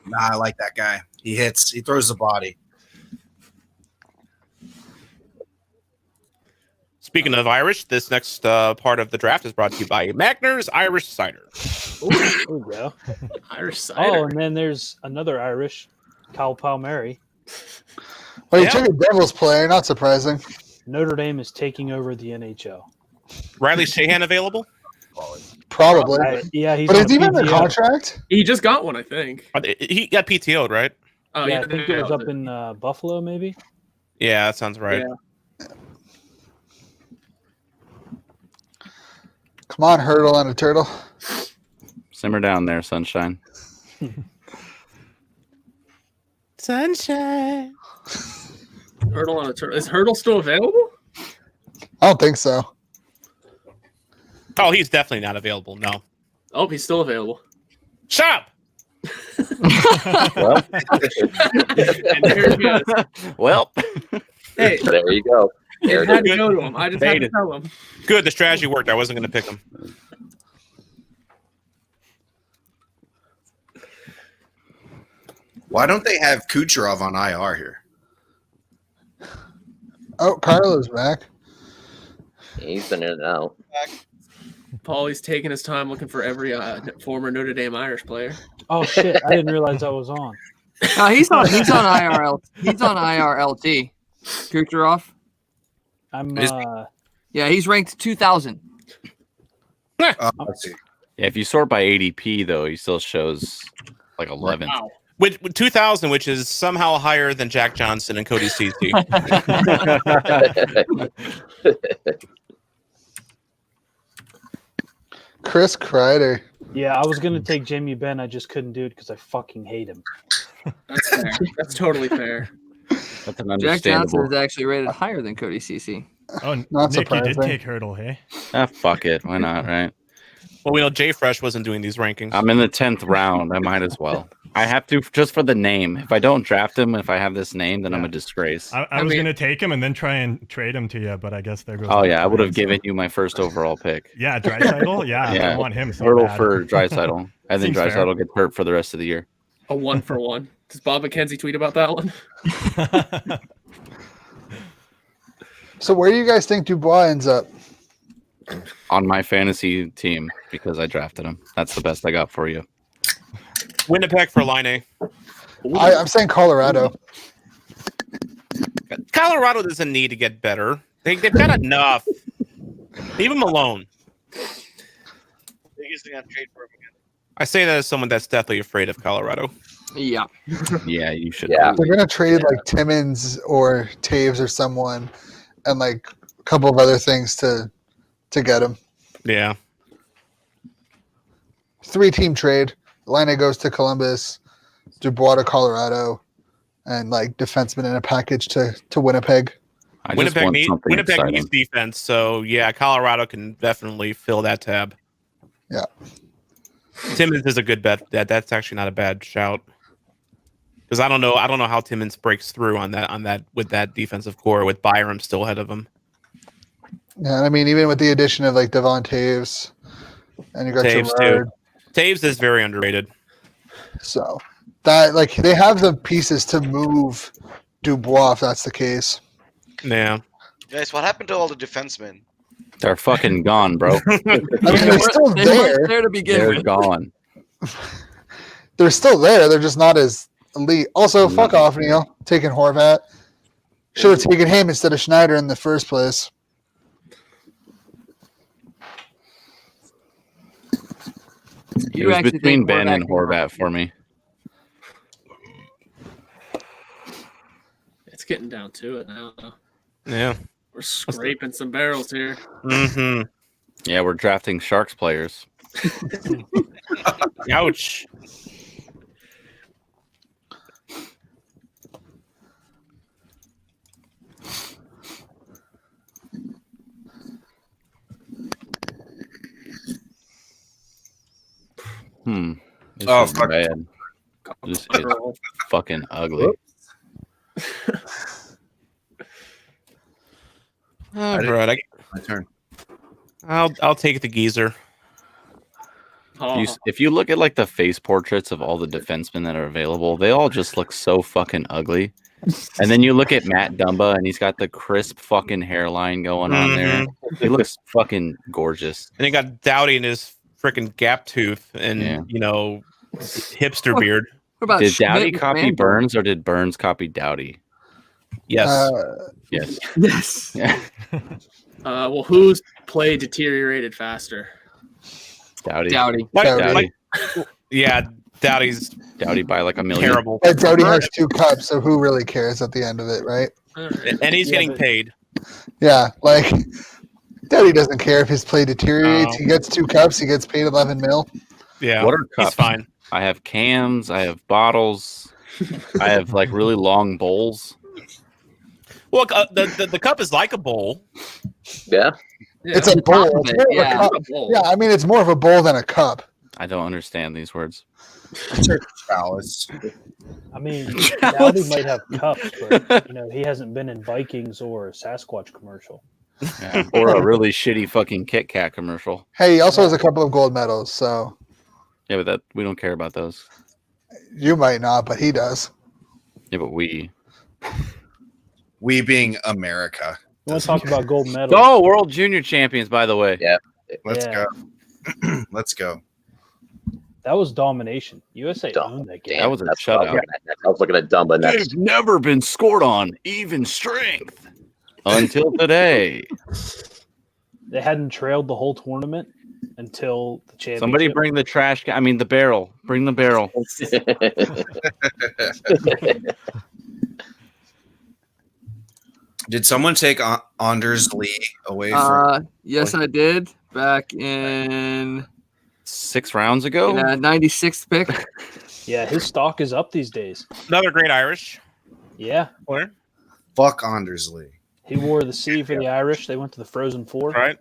Nah, I like that guy. He hits. He throws the body. Speaking of Irish, this next part of the draft is brought to you by Magner's Irish Cider. Ooh, there we go. Irish cider. Oh, and then there's another Irish, Kyle Palmieri. Well, you Yeah. took a Devils player, not surprising. Notre Dame is taking over the NHL. Riley Shahan available? Probably. Yeah, he's But on is he even PTO. the contract? He just got one, I think. He got PTO'd, right? Oh, Yeah, I think it was up in Buffalo, maybe. Yeah, that sounds right. Yeah. Come on, hurdle on a turtle. Simmer down there, sunshine. Sunshine. Hurdle on a turtle. Is Hurdle still available? I don't think so. Oh, he's definitely not available. No. Oh, he's still available. Shut up. Well, And there he goes. well. Hey, There you go. There I it had is. to go to him. I just had to tell him. Good. The strategy worked. I wasn't going to pick him. Why don't they have Kucherov on IR here? Oh, Carlo's back. He's been in and out. Paulie's taking his time looking for every former Notre Dame Irish player. Oh shit! I didn't realize that was on. He's on IRL. He's on IRLT. Kucherov. I'm. Yeah, he's ranked 2000. I see. Yeah, if you sort by ADP, though, he still shows like 11th. Wow. With 2000, which is somehow higher than Jack Johnson and Cody Ceci. Chris Kreider. Yeah, I was gonna take Jamie Benn. I just couldn't do it because I fucking hate him. That's fair. That's totally fair. That's an Jack Johnson understandable. is actually rated higher than Cody Ceci. Oh, Not Nick, you did surprising. take Hurdle, hey? Ah, fuck it. Why not, right? Well, we know Jay Fresh wasn't doing these rankings. I'm in the 10th round. I might as well. I have to just for the name. If I don't draft him, if I have this name, then I'm a disgrace. I was going to take him and then try and trade him to you, but I guess there goes. Oh the yeah, I would have plan. given you my first overall pick. Yeah, Draisaitl. Yeah, Yeah. I want him. So Hurdle bad. for Draisaitl. I think Seems fair. Draisaitl gets hurt for the rest of the year. A 1-for-1. Does Bob McKenzie tweet about that one? So where do you guys think Dubois ends up? On my fantasy team because I drafted him. That's the best I got for you. Winnipeg for line A. I'm saying Colorado. Colorado doesn't need to get better. They've got enough. Leave him alone. Biggest thing I'd trade for him again. I say that as someone that's deathly afraid of Colorado. Yeah. Yeah, you should. Yeah. They're gonna trade like Timmins or Taves or someone, and like a couple of other things to get him. Yeah. 3-team trade. Line goes to Columbus, Dubois to Colorado, and like defenseman in a package to Winnipeg. I just want something Winnipeg exciting. needs defense, so yeah, Colorado can definitely fill that tab. Yeah. Timmins is a good bet. That's actually not a bad shout. Because I don't know how Timmins breaks through on that with that defensive core with Byram still ahead of him. Yeah, I mean, even with the addition of like Devon Taves, and you got Taves Gerard, too. Taves is very underrated. so that like they have the pieces to move Dubois if that's the case. Yeah. Guys, what happened to all the defensemen? They're fucking gone, bro. I mean, they're still They there. weren't there to begin They're with. gone. They're still there. They're just not as elite. Also, fuck off, Neil. Taking Horvat. Should have taken him instead of Schneider in the first place. It You was actually between think Ben and Horvat- Horvat for me. It's getting down to it now. Though. Yeah. We're scraping some barrels here. Mm-hmm. Yeah, we're drafting Sharks players. Ouch. This Oh, is fuck. bad. This is fucking ugly. All right, My turn. I'll take the geezer. Oh, If you look at like the face portraits of all the defensemen that are available, they all just look so fucking ugly. And then you look at Matt Dumba, and he's got the crisp fucking hairline going on there. He looks fucking gorgeous. And he got Dowdy in his freaking gap tooth and Yeah. hipster beard. What about Did Schmidt Dowdy with copy Manborg? Burns, or did Burns copy Dowdy? Yes. Yes. Yes. Yeah. well, who's play deteriorated faster? Dowdy. Dowdy. Dowdy. Yeah, Dowdy's Dowdy by like a million. terrible. But Doughty has 2 cups, so who really cares at the end of it, right? And he's Yeah, getting but- paid. Yeah, like Doughty doesn't care if his play deteriorates. No. He gets 2 cups. He gets paid 11 mil. Yeah. What are He's cups? fine. I have cans. I have bottles. I have like really long bowls. Well, the cup is like a bowl. Yeah. It's a bowl. It's more of a Yeah. cup. Yeah, I mean, it's more of a bowl than a cup. I don't understand these words. Chalice. I mean, Dowdy might have cups, but he hasn't been in Vikings or Sasquatch commercial. Yeah. Or a really shitty fucking Kit Kat commercial. Hey, he also has a couple of gold medals, so Yeah, but that we don't care about those. you might not, but he does. Yeah, but we. We being America. You want to talk about gold medals? Oh, World Junior Champions, by the way. Yeah. Let's Yeah. go. Let's go. That was domination. USA Dumb. owned that game. That was a That's what I was shutout. looking at. I was looking at Dumba next. They've never been scored on even strength until today. They hadn't trailed the whole tournament until the championship. Somebody bring the trash. I mean, the barrel. Bring the barrel. Did someone take Anders Lee away from? Yes, I did. Back in 6 rounds ago. 96th pick. Yeah, his stock is up these days. Another great Irish Yeah, player. Fuck Anders Lee. he wore the C for the Irish. They went to the Frozen Four. Right?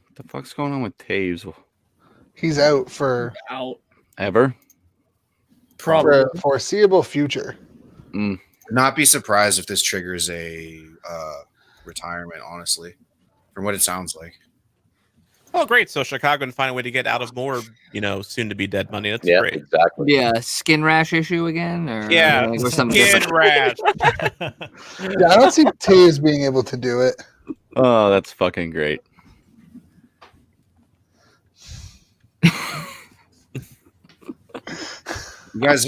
What the fuck's going on with Taves? He's out for Out. Ever? Probably. a foreseeable future. Mm. Would not be surprised if this triggers a retirement, honestly, from what it sounds like. Oh, great. So Chicago can find a way to get out of more, soon to be dead money. That's Yeah, great. exactly. Yeah, skin rash issue again, or Yeah, or something skin different. rash. Yeah, I don't see Taves being able to do it. Oh, that's fucking great. You guys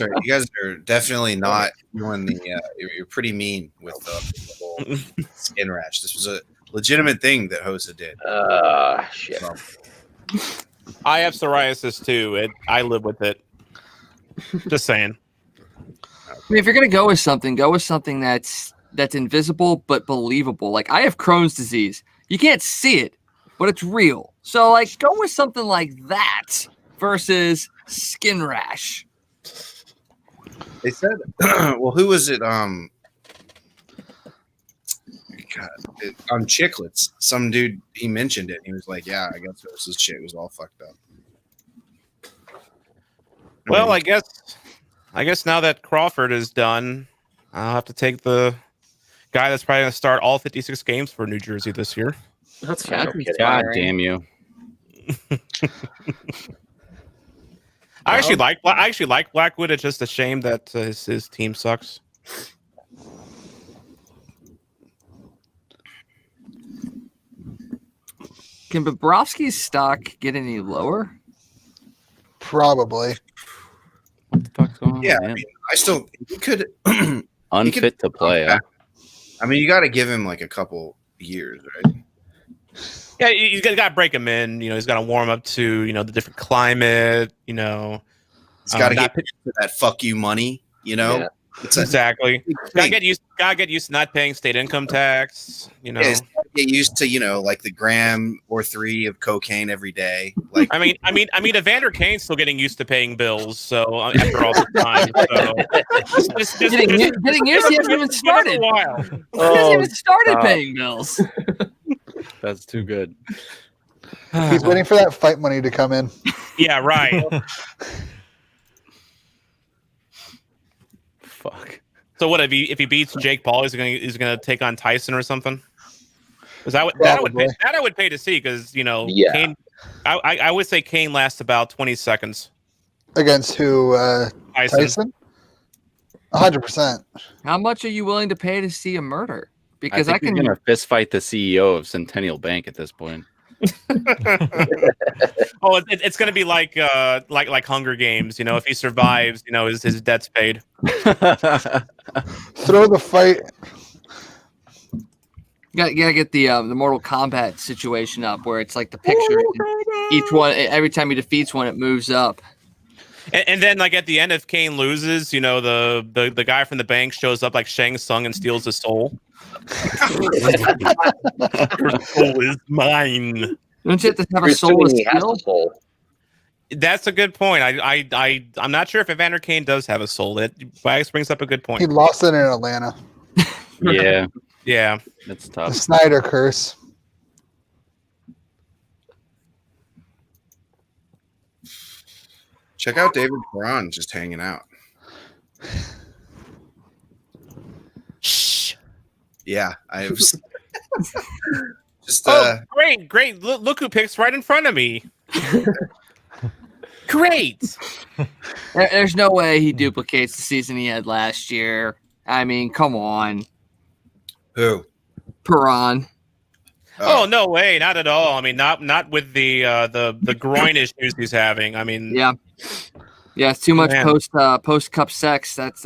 are definitely not doing the. You're pretty mean with the whole skin rash. This was a legitimate thing that Hosa did. Shit. So, I have psoriasis too. I live with it. Just saying. I mean, if you're gonna go with something that's invisible but believable. Like I have Crohn's disease. You can't see it, but it's real. So like go with something like that versus skin rash. they said, well, who was it? God, on Chiclets, some dude, he mentioned it. He was like, yeah, I guess Hosa's shit was all fucked up. Well, I guess now that Crawford is done, I'll have to take the guy that's probably going to start all 56 games for New Jersey this year. That's Yeah, fair. God damn you. I actually like Blackwood. It's just a shame that his team sucks. Can Bobrovsky's stock get any lower? Probably. What the fuck's going on? Yeah, man? I mean, I still he could. Unfit to play. Huh? I mean, you got to give him like a couple years, right? Yeah, you got to break him in. You know, he's got to warm up to the different climate. You know, He's got to not- get used to that fuck you money. You know, Yeah. it's a exactly. big Gotta thing. get used to not paying state income tax. You know, Yeah, he's gotta get used to like the gram or 3 of cocaine every day. Like, I mean, Evander Kane's still getting used to paying bills. So after all this time, so just Getting used, he hasn't even started. A while. He hasn't even started stop. paying bills. That's too good. He's waiting for that fight money to come in. Yeah, right. Fuck. So what if he beats Jake Paul? He's gonna take on Tyson or something? Because that I would pay to see because Yeah. Kane. I would say Kane lasts about 20 seconds. Against who? Tyson. Tyson? 100%. How much are you willing to pay to see a murder? I Because think he's gonna fist fight the CEO of Centennial Bank at this point. Oh, it's gonna be like Hunger Games. If he survives, his debt's paid. Throw the fight. You gotta get the Mortal Kombat situation up where it's like the picture. Each one, every time he defeats one, it moves up. And then, like at the end, if Kane loses, the guy from the bank shows up like Shang Tsung and steals his soul. Your soul is mine. Don't you have to have a You're soulless assuming he has skill? a soul. That's a good point. I'm not sure if Evander Kane does have a soul. Wax brings up a good point. He lost it in Atlanta. Yeah, Yeah. that's The tough. Snyder curse. check out David Perron just hanging out. Shh. Yeah, I have. Just Oh, great. Look who picks right in front of me. Great. There's no way he duplicates the season he had last year. I mean, come on, who? Perron. Oh, no way, not at all. I mean, not with the groin issues he's having. I mean, Yeah, it's too much Man. post cup sex. That's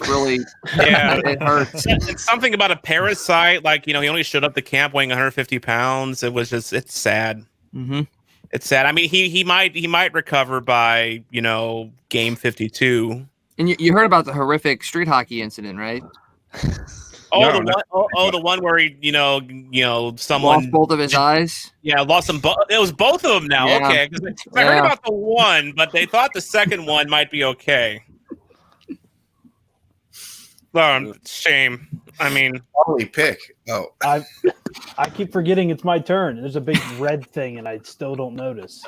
really yeah. it hurts. It's something about a parasite. Like he only showed up to camp weighing 150 pounds. It's sad. Mm-hmm. It's sad. I mean, he might recover by game 52. And you heard about the horrific street hockey incident, right? Oh, No, the one where he someone Lost both of his eyes. lost them. It was both of them now. Yeah. Okay, 'cause I heard about the one, but they thought the second one might be okay. Shame. I mean, Holy pick. Oh, I keep forgetting it's my turn. There's a big red thing, and I still don't notice.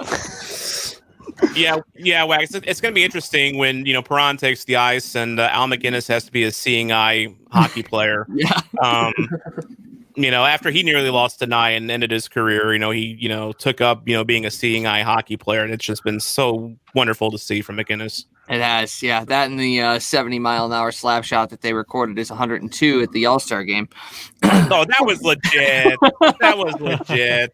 yeah, Wax. It's going to be interesting when Perron takes the ice and Al McGinnis has to be a seeing eye hockey player. Yeah. After he nearly lost an eye and ended his career, he took up being a seeing eye hockey player, and it's just been so wonderful to see from McGinnis. It has, yeah. That and the 70-mile-an-hour slap shot that they recorded is 102 at the All-Star game. Oh, that was legit. That was legit.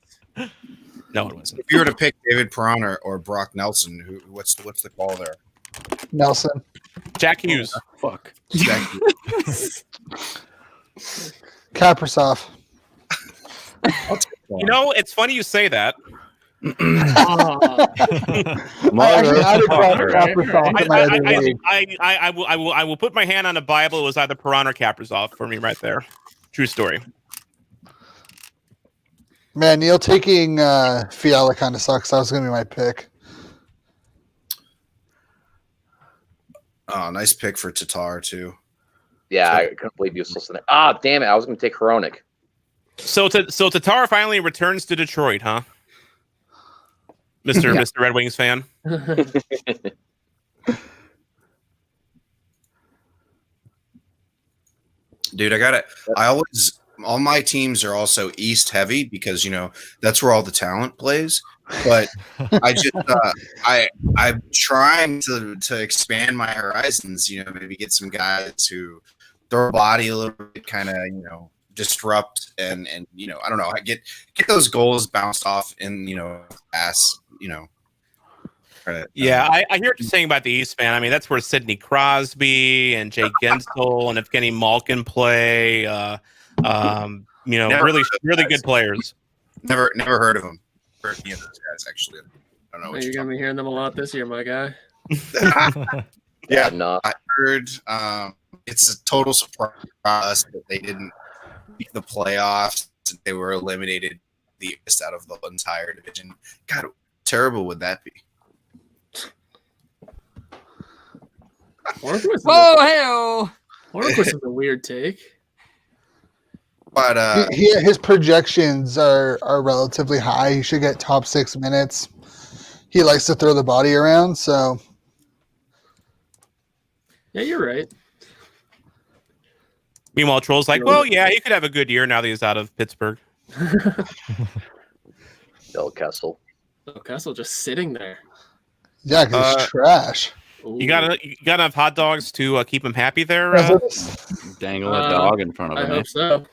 No, it wasn't. if you were to pick David Perron or Brock Nelson, what's the call there? Nelson. Jack Hughes. Fuck. Jack- Kaprizov. You know, it's funny you say that. Oh, I actually added Alright, Kaprizov to my other league. I will put my hand on the Bible. It was either Perron or Kaprizov for me right there. True story. Man, Neil taking Fiala kind of sucks. That was going to be my pick. Oh, nice pick for Tatar too. Yeah, I couldn't believe you were still sitting there. Ah, damn it! I was going to take Hronik. So Tatar finally returns to Detroit, huh? Mr. Red Wings fan. Dude, I always, all my teams are also East heavy because, that's where all the talent plays. But I just, I'm trying to expand my horizons, maybe get some guys who throw a body a little bit, kind of, disrupt and I don't know, get those goals bounced off in, pass, Yeah, I hear what you're saying about the East, man. I mean, that's where Sidney Crosby and Jake Gensel and Evgeny Malkin play. Really good players. Never heard of them. Heard any of those guys, actually. I don't know what you're going to be hearing them a lot this year, my guy. Yeah, enough. I heard it's a total surprise that they didn't make the playoffs. They were eliminated the East out of the entire division. God, how terrible would that be? Hornquist is a weird take. But his projections are relatively high. He should get top 6 minutes. He likes to throw the body around, so Yeah, you're right. Meanwhile, Troll's like, well, yeah, he could have a good year now that he's out of Pittsburgh. Bill Kessel. Bill Kessel just sitting there. yeah, because it's trash. You got enough hot dogs to keep him happy there? Dangle a dog in front of I him. hope so.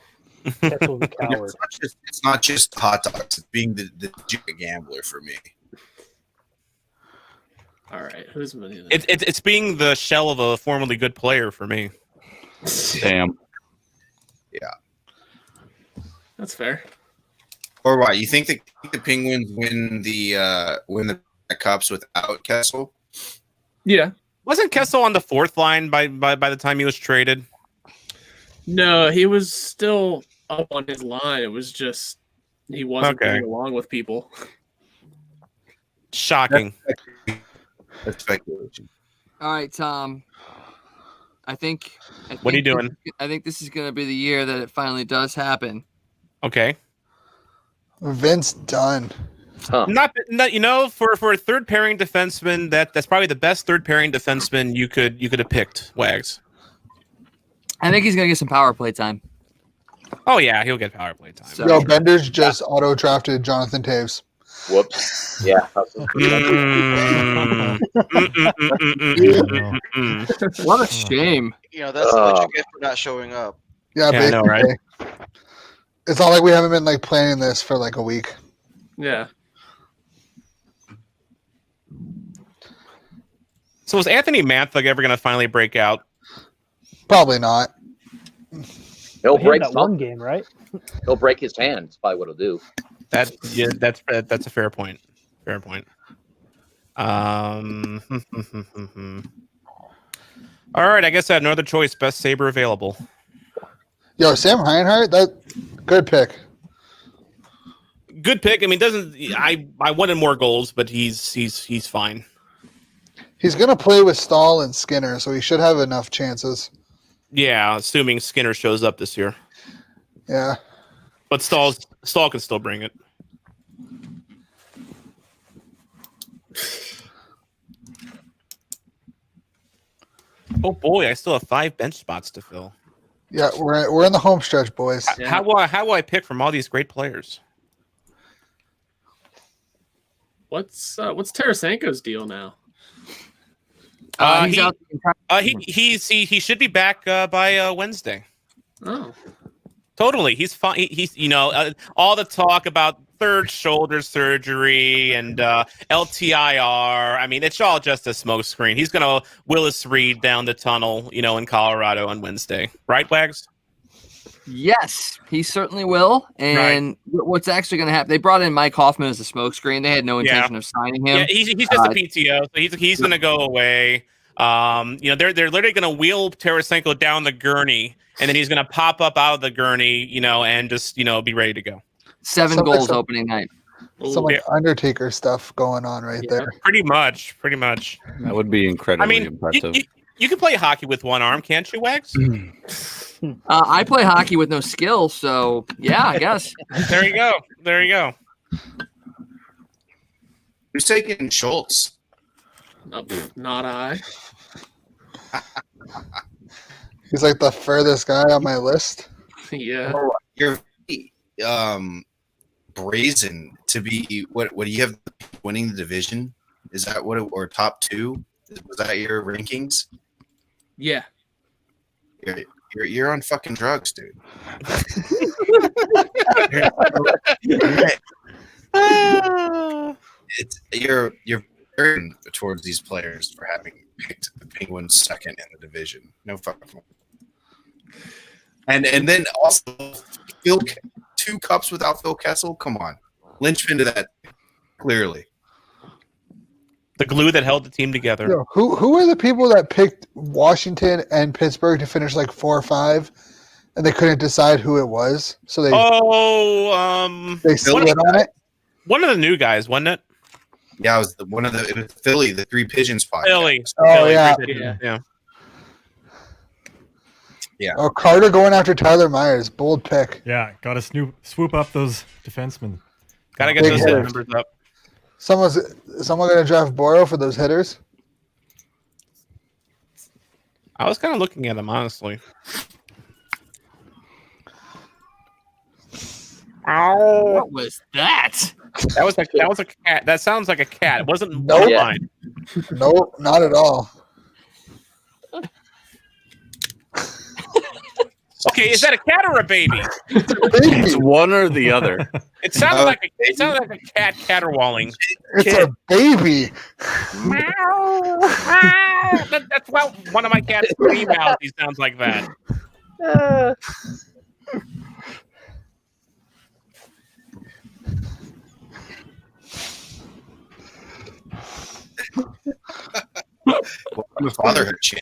Kessel's a coward. It's not just hot dogs. It's being the gambler for me. All right, who's money? It's being the shell of a formerly good player for me. Damn. Yeah, That's fair. Or what? You think the Penguins win the cups without Kessel? Yeah. Wasn't Kessel on the fourth line by the time he was traded? No, he was still up on his line. It was just he wasn't getting along with people. Shocking. That's speculation. All right, Tom. I think. What are you doing? I think this is going to be the year that it finally does happen. Okay. Vince Dunn. Huh. Not for a third pairing defenseman, that's probably the best third pairing defenseman you could have picked, Wags. I think he's going to get some power play time. Oh yeah, he'll get power play time. So- Yo, Bender's just auto-drafted Jonathan Taves. Whoops. Yeah. What a shame. That's what you get for not showing up. Yeah, Yeah, I know, right? It's not like we haven't been planning this for a week. Yeah. So is Anthony Mantha ever going to finally break out? Probably not. He'll He had break that one game, right? He'll break his hand. That's probably what he'll do. That's a fair point. Fair point. All right, I guess I have no other choice. Best Saber available. Yo, Sam Reinhart, good pick. Good pick. I mean, I wanted more goals, but he's fine. He's gonna play with Stahl and Skinner, so he should have enough chances. Yeah, assuming Skinner shows up this year. Yeah. But Stahl can still bring it. Oh boy, I still have 5 bench spots to fill. Yeah, we're in the home stretch, boys. Yeah. How will I pick from all these great players? What's Tarasenko's deal now? He's out. He should be back by Wednesday. Oh. Totally, he's fine. He's all the talk about third shoulder surgery and LTIR. I mean, it's all just a smokescreen. He's gonna Willis Reed down the tunnel, in Colorado on Wednesday, right, Wags? Yes, he certainly will. And what's actually going to happen? They brought in Mike Hoffman as a smokescreen. They had no intention of signing him. Yeah, he's just a PTO, so he's going to go away. They're literally going to wheel Tarasenko down the gurney, and then he's going to pop up out of the gurney, and just be ready to go. 7 goals opening night. Some Undertaker stuff going on there. Pretty much. That would be incredibly impressive. You can play hockey with one arm, can't you, Wags? I play hockey with no skill, so yeah, I guess. There you go. Who's taking Schultz? Not I. He's like the furthest guy on my list. Yeah. You're brazen to be. What do you have winning the division? Is that what? Or top 2? Was that your rankings? Yeah. You're on fucking drugs, dude. You're burdened towards these players for having picked the Penguins second in the division. No fucking. And then also Phil, 2 cups without Phil Kessel. Come on, linchpin to that. Clearly, the glue that held the team together. Yo, who are the people that picked Washington and Pittsburgh to finish like 4 or 5, and they couldn't decide who it was? So they they split on it. One of the new guys, wasn't it? Yeah, it was it was Philly, the Three Pigeons podcast. Philly. Yeah. Oh, Carter going after Tyler Myers. Bold pick. Yeah, got to swoop up those defensemen. Got to get those numbers up. Someone going to draft Boro for those hitters? I was kind of looking at them, honestly. What was that? That was a cat. That sounds like a cat. It wasn't mine. Nope, not at all. Okay, is that a cat or a baby? It's one or the other. It sounded like a cat caterwauling. It's a baby. That's one of my cats scream out. He sounds like that. Welcome to fatherhood, Chin.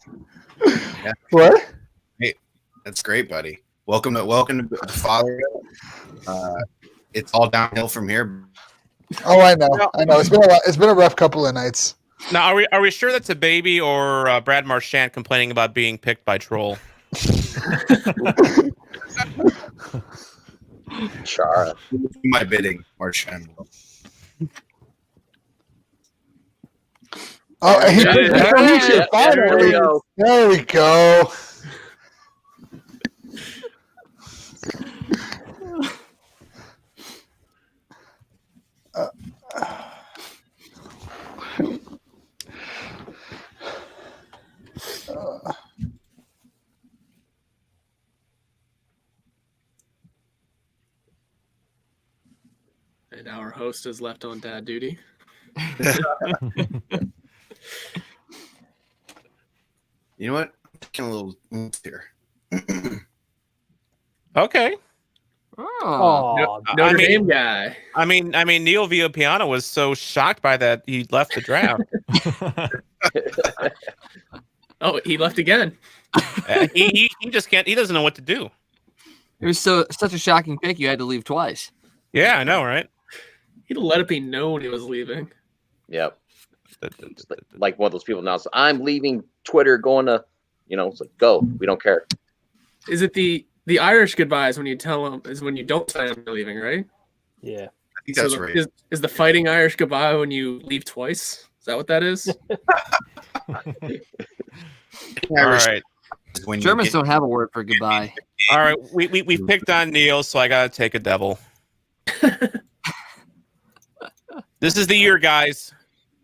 Yeah. What? Hey, that's great, buddy. Welcome to fatherhood. It's all downhill from here. Oh, I know. It's been a rough couple of nights. Now, are we sure that's a baby or Brad Marchand complaining about being picked by Troll? Chara. Do my bidding, Marchand. Oh, there we go. And our host is left on dad duty. You know what? I'm taking a little move here. Okay. Oh, Notre Dame guy. I mean, Neil Villapiano was so shocked by that he left the draft. Oh, he left again. He just can't. He doesn't know what to do. It was such a shocking pick. You had to leave twice. Yeah, I know, right? He'd let it be known he was leaving. Yep. Like one of those people now. So I'm leaving Twitter, going to, it's like, go. We don't care. Is it the Irish goodbyes when you tell them is when you don't tell them you're leaving, right? Yeah. I think that's right. Is the fighting Irish goodbye when you leave twice? Is that what that is? All right. Germans don't have a word for goodbye. All right. We picked on Neil, so I gotta take a devil. This is the year, guys.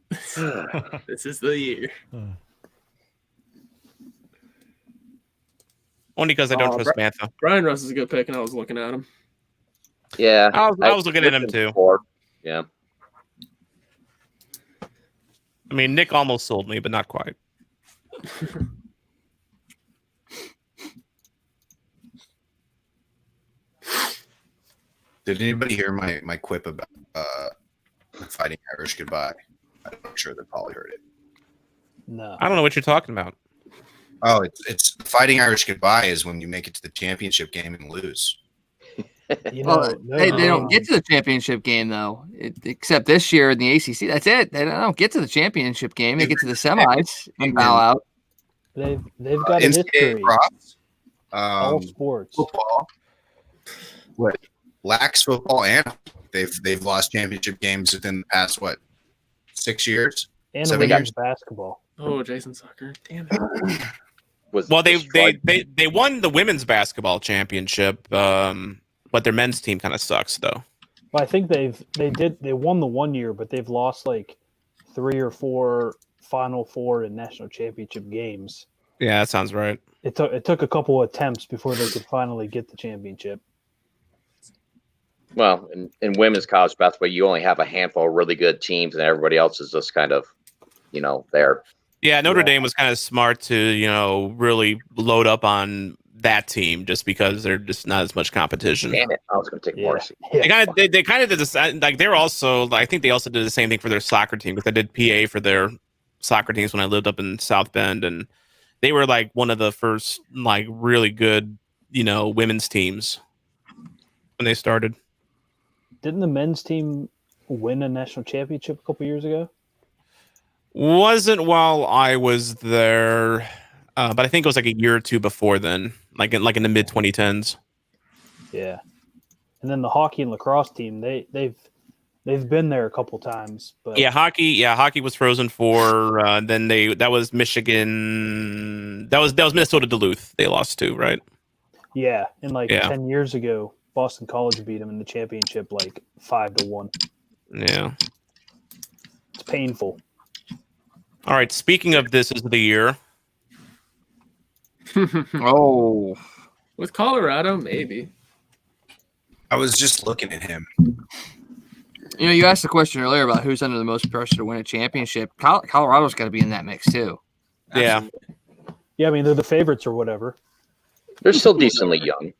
This is the year. Only because I don't trust Mantha. Brian Russ is a good pick, and I was looking at him. Yeah. I was looking at him too. Yeah. I mean, Nick almost sold me, but not quite. Did anybody hear my quip about fighting Irish goodbye? I'm sure that Polly heard it. No. I don't know what you're talking about. Oh, it's fighting Irish goodbye is when you make it to the championship game and lose. You Well, know, they don't get to the championship game though, except this year in the ACC. That's it. They don't get to the championship game. They get to the semis and bow out. They've got a NCAA history. props, All sports. football, what lax football, and they've lost championship games within the past 6 years, And 7 women's years. basketball. Oh, Jason Soccer. Damn it. Well, they won the women's basketball championship, but their men's team kind of sucks though. Well, I think they won the 1 year, but they've lost like 3 or 4 Final Four and national championship games. Yeah, that sounds right. It took a couple of attempts before they could finally get the championship. Well, in women's college basketball, you only have a handful of really good teams, and everybody else is just kind of, there. Yeah, Notre Dame was kind of smart to, really load up on that team just because they're just not as much competition. Damn it! I was going to take Morrissey. They kind of did this. Like they're also, I think they also did the same thing for their soccer team because I did PA for their soccer teams when I lived up in South Bend, and they were like one of the first like really good, women's teams when they started. Didn't the men's team win a national championship a couple years ago? Wasn't while I was there, but I think it was like a year or two before then, like in the mid 2010s. Yeah, and then the hockey and lacrosse team they've been there a couple times, but hockey was Frozen Four. Then that was Michigan. That was Minnesota Duluth. They lost to, right? Yeah, and 10 years ago, Boston College beat them in the championship 5-1. Yeah, it's painful. All right. Speaking of this is the year. Oh, with Colorado, maybe. I was just looking at him. You asked the question earlier about who's under the most pressure to win a championship. Colorado's got to be in that mix too. Yeah. Yeah, I mean they're the favorites or whatever. They're still decently young.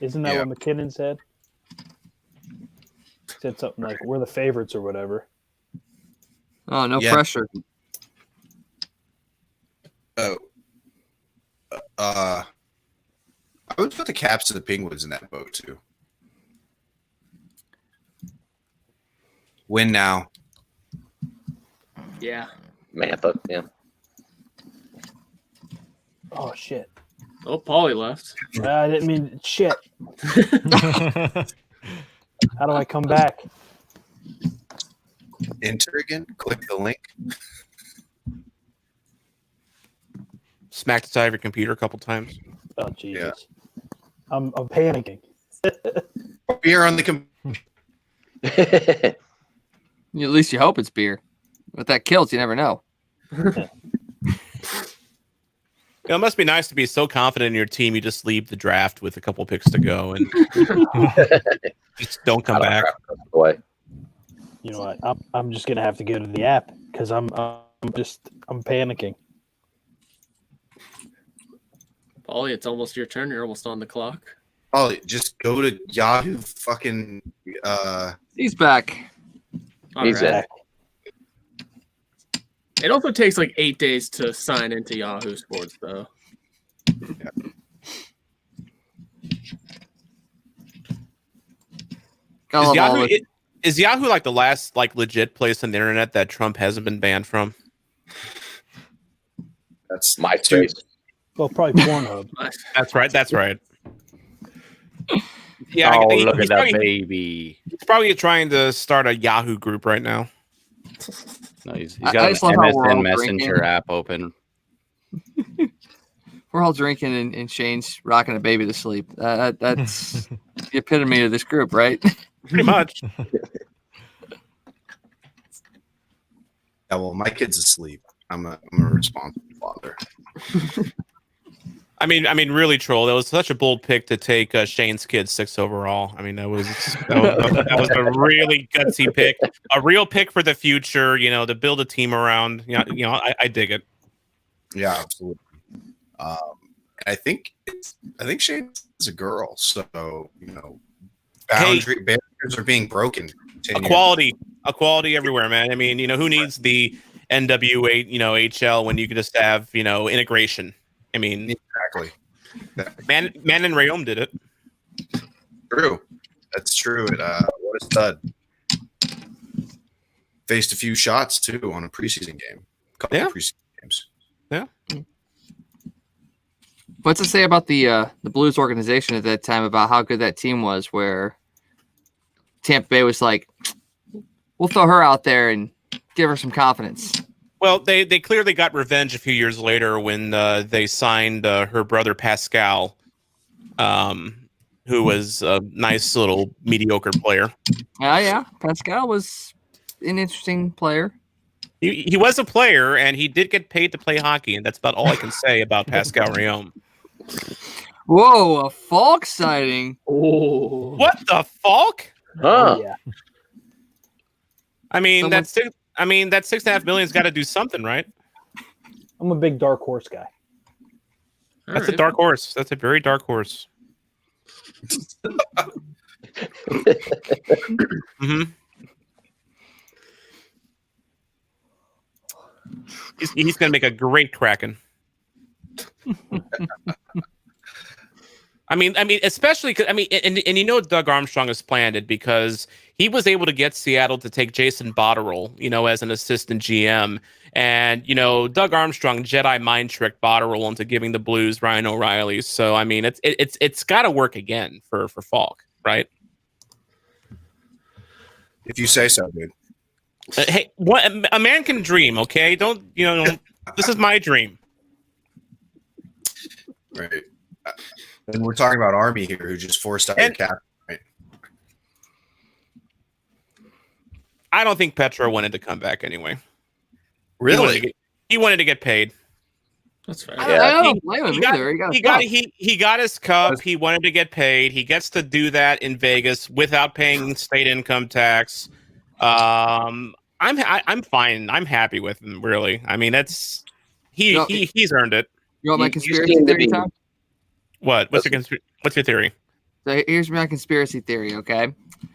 Isn't that what McKinnon said? He said something like we're the favorites or whatever. Oh, no pressure. I would put the Caps and the Penguins in that boat too. Win now. Yeah. Mantha, yeah. Oh shit. Oh, Paulie left. I didn't mean shit. How do I come back? Enter again. Click the link. Smack the side of your computer a couple times. Oh Jesus. I'm panicking. Beer on the computer. At least you hope it's beer. With that kills, you never know. It must be nice to be so confident in your team you just leave the draft with a couple picks to go and just don't come back. Boy. You know what? I'm just gonna have to go to the app because I'm panicking. Paulie, it's almost your turn. You're almost on the clock. Oh, just go to Yahoo fucking He's back. He's back. It also takes 8 days to sign into Yahoo Sports, though. Is Yahoo like the last legit place on the internet that Trump hasn't been banned from? That's MySpace. Well, probably Pornhub. That's right. Yeah, look at that baby. He's probably trying to start a Yahoo group right now. No, he's got an MSN Messenger app open. We're all drinking and Shane's rocking a baby to sleep. That's the epitome of this group, right? Pretty much. Yeah, well, my kid's asleep. I'm a responsible father. I mean, really, troll. That was such a bold pick to take Shane's kid 6 overall. I mean, that was a really gutsy pick, a real pick for the future. To build a team around. I dig it. Yeah, absolutely. I think Shane is a girl, so barriers are being broken. Equality everywhere, man. I mean, who needs the NWA, HL when you can just have, integration? I mean, Exactly. Man and Rayom did it. True. That's true. What a stud. Faced a few shots too on a preseason game. Couple of preseason games. Yeah. What's it say about the Blues organization at that time about how good that team was? Where Tampa Bay was like, "We'll throw her out there and give her some confidence." Well, they clearly got revenge a few years later when they signed her brother Pascal, who was a nice little mediocre player. Yeah, Pascal was an interesting player. He was a player, and he did get paid to play hockey, and that's about all I can say about Pascal Rayom. Whoa, a Falk sighting. Oh. What the Falk? Huh. Yeah. I mean, that $6.5 million's got to do something, right? I'm a big dark horse guy. That's a dark horse. That's a very dark horse. Mm-hmm. He's going to make a great Kraken. I mean, especially because and Doug Armstrong has planned it because he was able to get Seattle to take Jason Botterill, as an assistant GM, and Doug Armstrong Jedi mind tricked Botterill into giving the Blues Ryan O'Reilly. So I mean, it's got to work again for Falk, right? If you say so, dude. Hey, a man can dream, okay? Don't this is my dream. Right. And we're talking about Army here, who just forced out your cap. Right. I don't think Petro wanted to come back anyway. Really? He wanted to get paid. That's fair. I don't blame him either. He got his cup. He wanted to get paid. He gets to do that in Vegas without paying state income tax. I'm fine. I'm happy with him. Really. I mean, he's earned it. You want my conspiracy theory, Tom? What? What's your theory? So here's my conspiracy theory. Okay.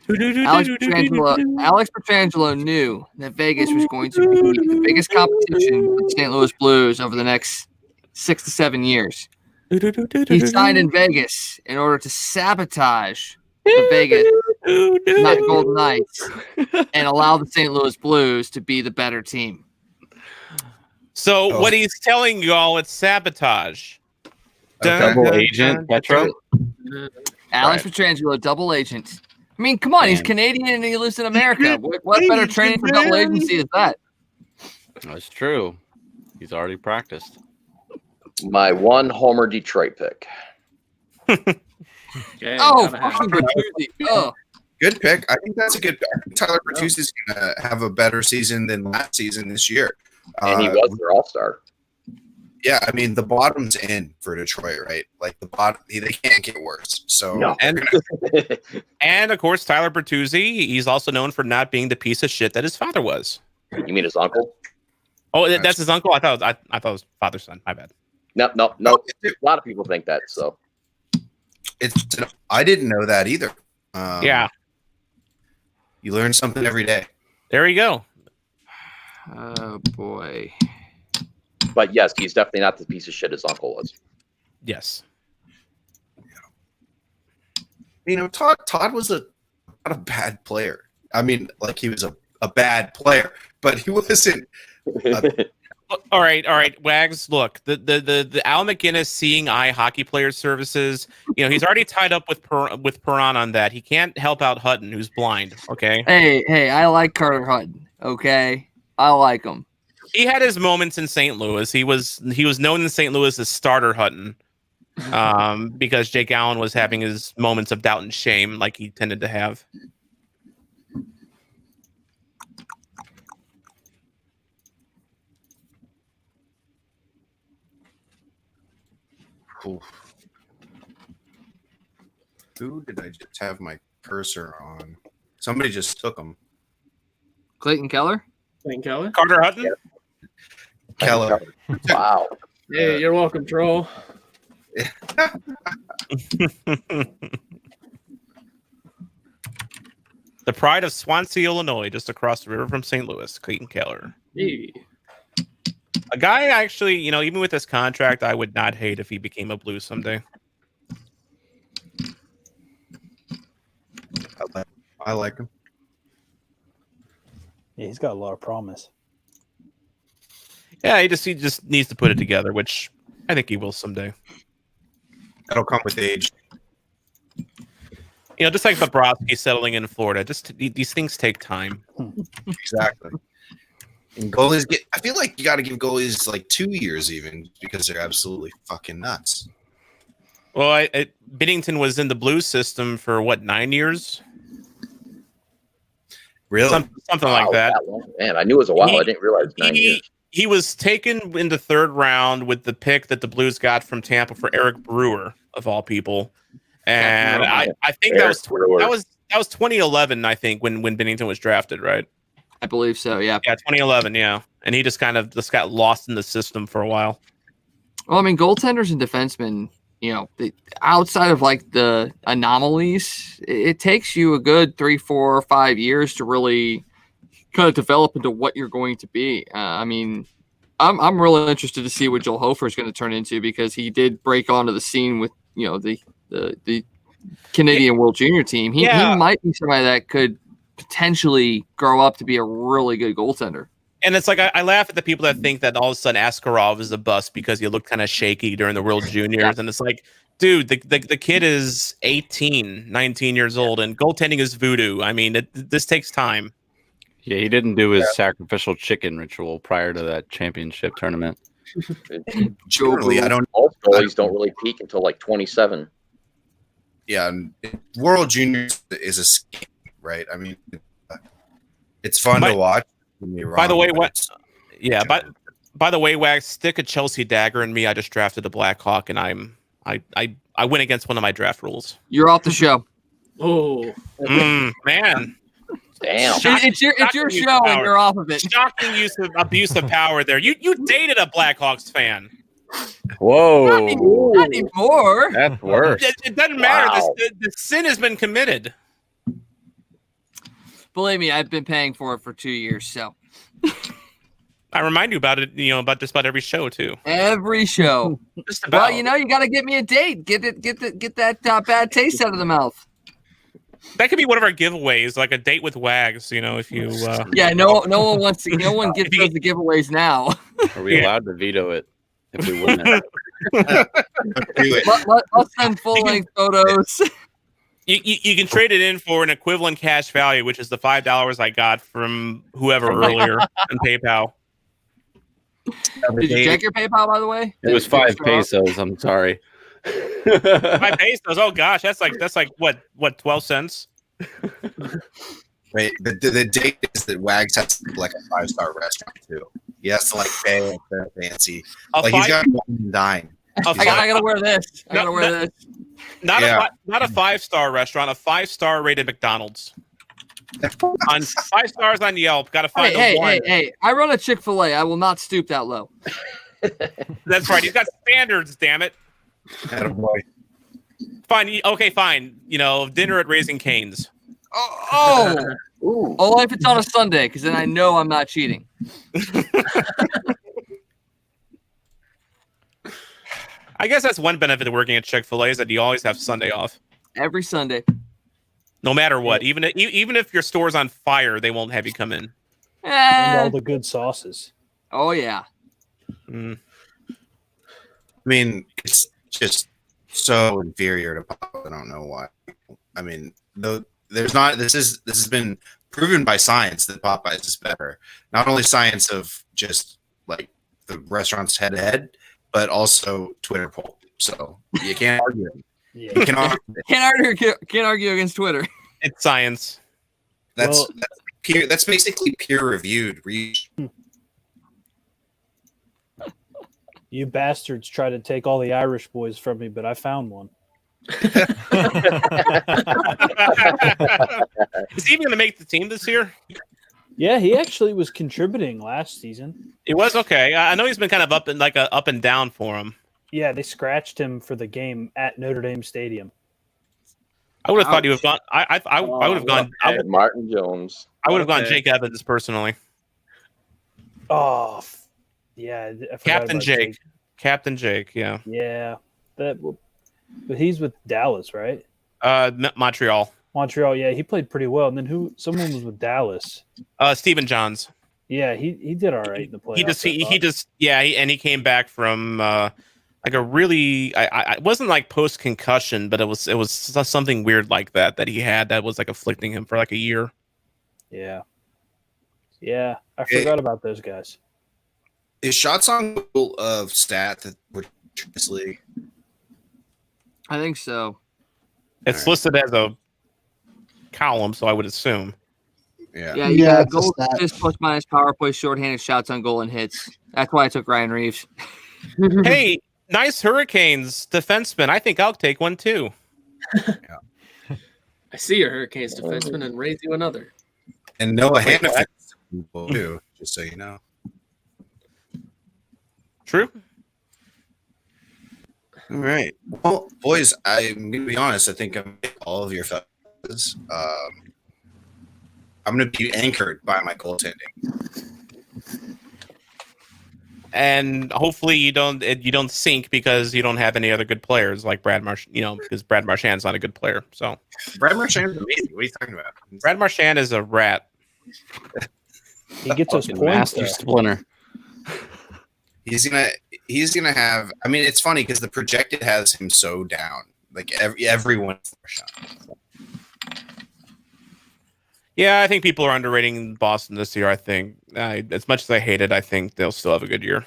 Alex Petrangelo knew that Vegas was going to be the biggest competition for the St. Louis Blues over the next 6 to 7 years. He signed in Vegas in order to sabotage the Vegas Golden Knights and allow the St. Louis Blues to be the better team. So what he's telling you all, it's sabotage. Double agent, Petro? Alex Petrangelo, double agent. I mean, come on, he's Canadian and he lives in America. What better training for double agency is that? That's true. He's already practiced. My one homer Detroit pick. Okay, fucking Bertuzzi. Oh. Good pick. I think that's a good pick. Tyler Bertuzzi is going to have a better season than last season this year. And he was their all-star. Yeah, I mean, the bottom's in for Detroit, right? Like, the bottom, they can't get worse. So, no. And of course, Tyler Bertuzzi, he's also known for not being the piece of shit that his father was. You mean his uncle? Oh, that's his uncle? I thought it was father's son. My bad. No. A lot of people think that, so. I didn't know that either. Yeah. You learn something every day. There you go. Oh, boy. But yes, he's definitely not the piece of shit his uncle was. Yes. Todd was not a bad player. I mean, like, he was a bad player, but he wasn't. All right, Wags. Look, the Al McGinnis Seeing Eye Hockey Players Services. He's already tied up with Perron on that. He can't help out Hutton, who's blind. Okay. Hey, I like Carter Hutton. Okay, I like him. He had his moments in St. Louis. He was known in St. Louis as Starter Hutton, because Jake Allen was having his moments of doubt and shame, like he tended to have. Oof. Who did I just have my cursor on? Somebody just took him. Clayton Keller? Carter Hutton? Yeah. Keller. Wow. Hey, you're welcome, troll. The pride of Swansea, Illinois, just across the river from St. Louis, Clayton Keller. Hey. A guy actually, even with this contract, I would not hate if he became a Blue someday. I like him. Yeah, he's got a lot of promise. Yeah, he just needs to put it together, which I think he will someday. That'll come with age. Just like Bobrovsky settling in Florida, these things take time. Exactly. And goalies I feel like you got to give goalies like 2 years even because they're absolutely fucking nuts. Well, Binnington was in the Blues system for 9 years? Really? Something like that. Man, I knew it was a while. I didn't realize 9 years. He was taken in the third round with the pick that the Blues got from Tampa for Eric Brewer, of all people. And I think that was 2011, I think, when Binnington was drafted, right? I believe so, yeah. Yeah, 2011, yeah. And he just got lost in the system for a while. Well, I mean, goaltenders and defensemen, outside of like the anomalies, it takes you a good 3, 4, 5 years to really kind of develop into what you're going to be. I mean, I'm really interested to see what Joel Hofer is going to turn into because he did break onto the scene with the Canadian World Junior team. He might be somebody that could potentially grow up to be a really good goaltender. And it's like I laugh at the people that think that all of a sudden Askarov is a bust because he looked kind of shaky during the World Juniors. And it's like, dude, the kid is 18, 19 years old, and goaltending is voodoo. I mean, this takes time. Yeah, he didn't do his sacrificial chicken ritual prior to that championship tournament. Generally, Most goalies don't really peak until like 27. Yeah, and World Juniors is a scam, right? I mean, it's fun to watch. By the way, by the way, Wax, stick a Chelsea dagger in me. I just drafted a Blackhawk, and I went against one of my draft rules. You're off the show. Oh, man. Damn. It's your show and you're off of it. Shocking abuse of power there. You dated a Blackhawks fan. Whoa. Not anymore. That's worse. It doesn't matter. Wow. The sin has been committed. Believe me, I've been paying for it for 2 years. So I remind you about it, about just about every show too. Every show. Just about. Well, you got to get me a date. Get that bad taste out of the mouth. That could be one of our giveaways, like a date with Wags. If you. Yeah, no one wants to. No one gets those giveaways now. Are we allowed to veto it if we win it? Let's send full length photos. You can trade it in for an equivalent cash value, which is the $5 I got from whoever earlier on PayPal. Did you check your PayPal, by the way? It was 5 pesos. I'm sorry. 5 pesos. Oh gosh, that's like what 12 cents. Wait, the date is that Wags has to like a 5-star restaurant too. He has to like pay fancy. He's got one dime. I gotta wear this. I gotta wear this. Not a 5-star restaurant, a 5-star rated McDonald's. On 5 stars on Yelp, gotta find a one. Hey! I run a Chick-fil-A. I will not stoop that low. That's right. He's got standards. Damn it. Attaboy. Fine. Okay. Fine. Dinner at Raising Cane's. Only if it's on a Sunday, because then I know I'm not cheating. I guess that's one benefit of working at Chick-fil-A is that you always have Sunday off. Every Sunday. No matter what. Even if your store's on fire, they won't have you come in. And all the good sauces. Oh, yeah. Mm. I mean, it's just so inferior to Pop. I don't know why. I mean, this has been proven by science that Popeyes is better. Not only science of just like the restaurants head to head, but also Twitter poll. So you can't argue. Yeah. You Can't argue against Twitter. It's science. That's basically peer reviewed. You bastards try to take all the Irish boys from me, but I found one. Is he even going to make the team this year? Yeah, he actually was contributing last season. It was okay. I know he's been kind of up and down for him. Yeah, they scratched him for the game at Notre Dame Stadium. I would have thought you would have gone. I would have gone. okay. Martin Jones. I would have gone Okay. Jake Evans personally. Oh, yeah. I forgot Captain about Jake. Captain Jake. Yeah. Yeah, but he's with Dallas, right? Montreal. Montreal. Yeah, he played pretty well. And then someone was with Dallas. Stephen Johns. Yeah, he did all right in the playoffs. He came back from like a really it wasn't like post concussion, but it was something weird like that he had that was like afflicting him for like a year. Yeah. Yeah, I forgot about those guys. Is shots on goal of stat that would this league? I think so. It's listed as a column, so I would assume. Yeah. Yeah, you Yeah, got it's a goal stat. assist plus minus power play, shorthanded shots on goal and hits. That's why I took Ryan Reeves. Hey, nice Hurricanes defenseman. I think I'll take one too. I see your Hurricanes defenseman and raise you another. And Noah Hannafin too, just so you know. True. All right. Well, boys, I'm gonna be honest. I think I'm all of your fellas. I'm gonna be anchored by my goaltending. And hopefully you don't sink because you don't have any other good players like Brad Marchand, because Brad Marchand's not a good player. So Brad Marchand's amazing. What are you talking about? Brad Marchand is a rat. He gets those Fucking points. master Though. splinter. He's gonna have. I mean, it's funny because the projected has him so down. Like everyone's shot. Yeah, I think people are underrating Boston this year. I think as much as I hate it, I think they'll still have a good year.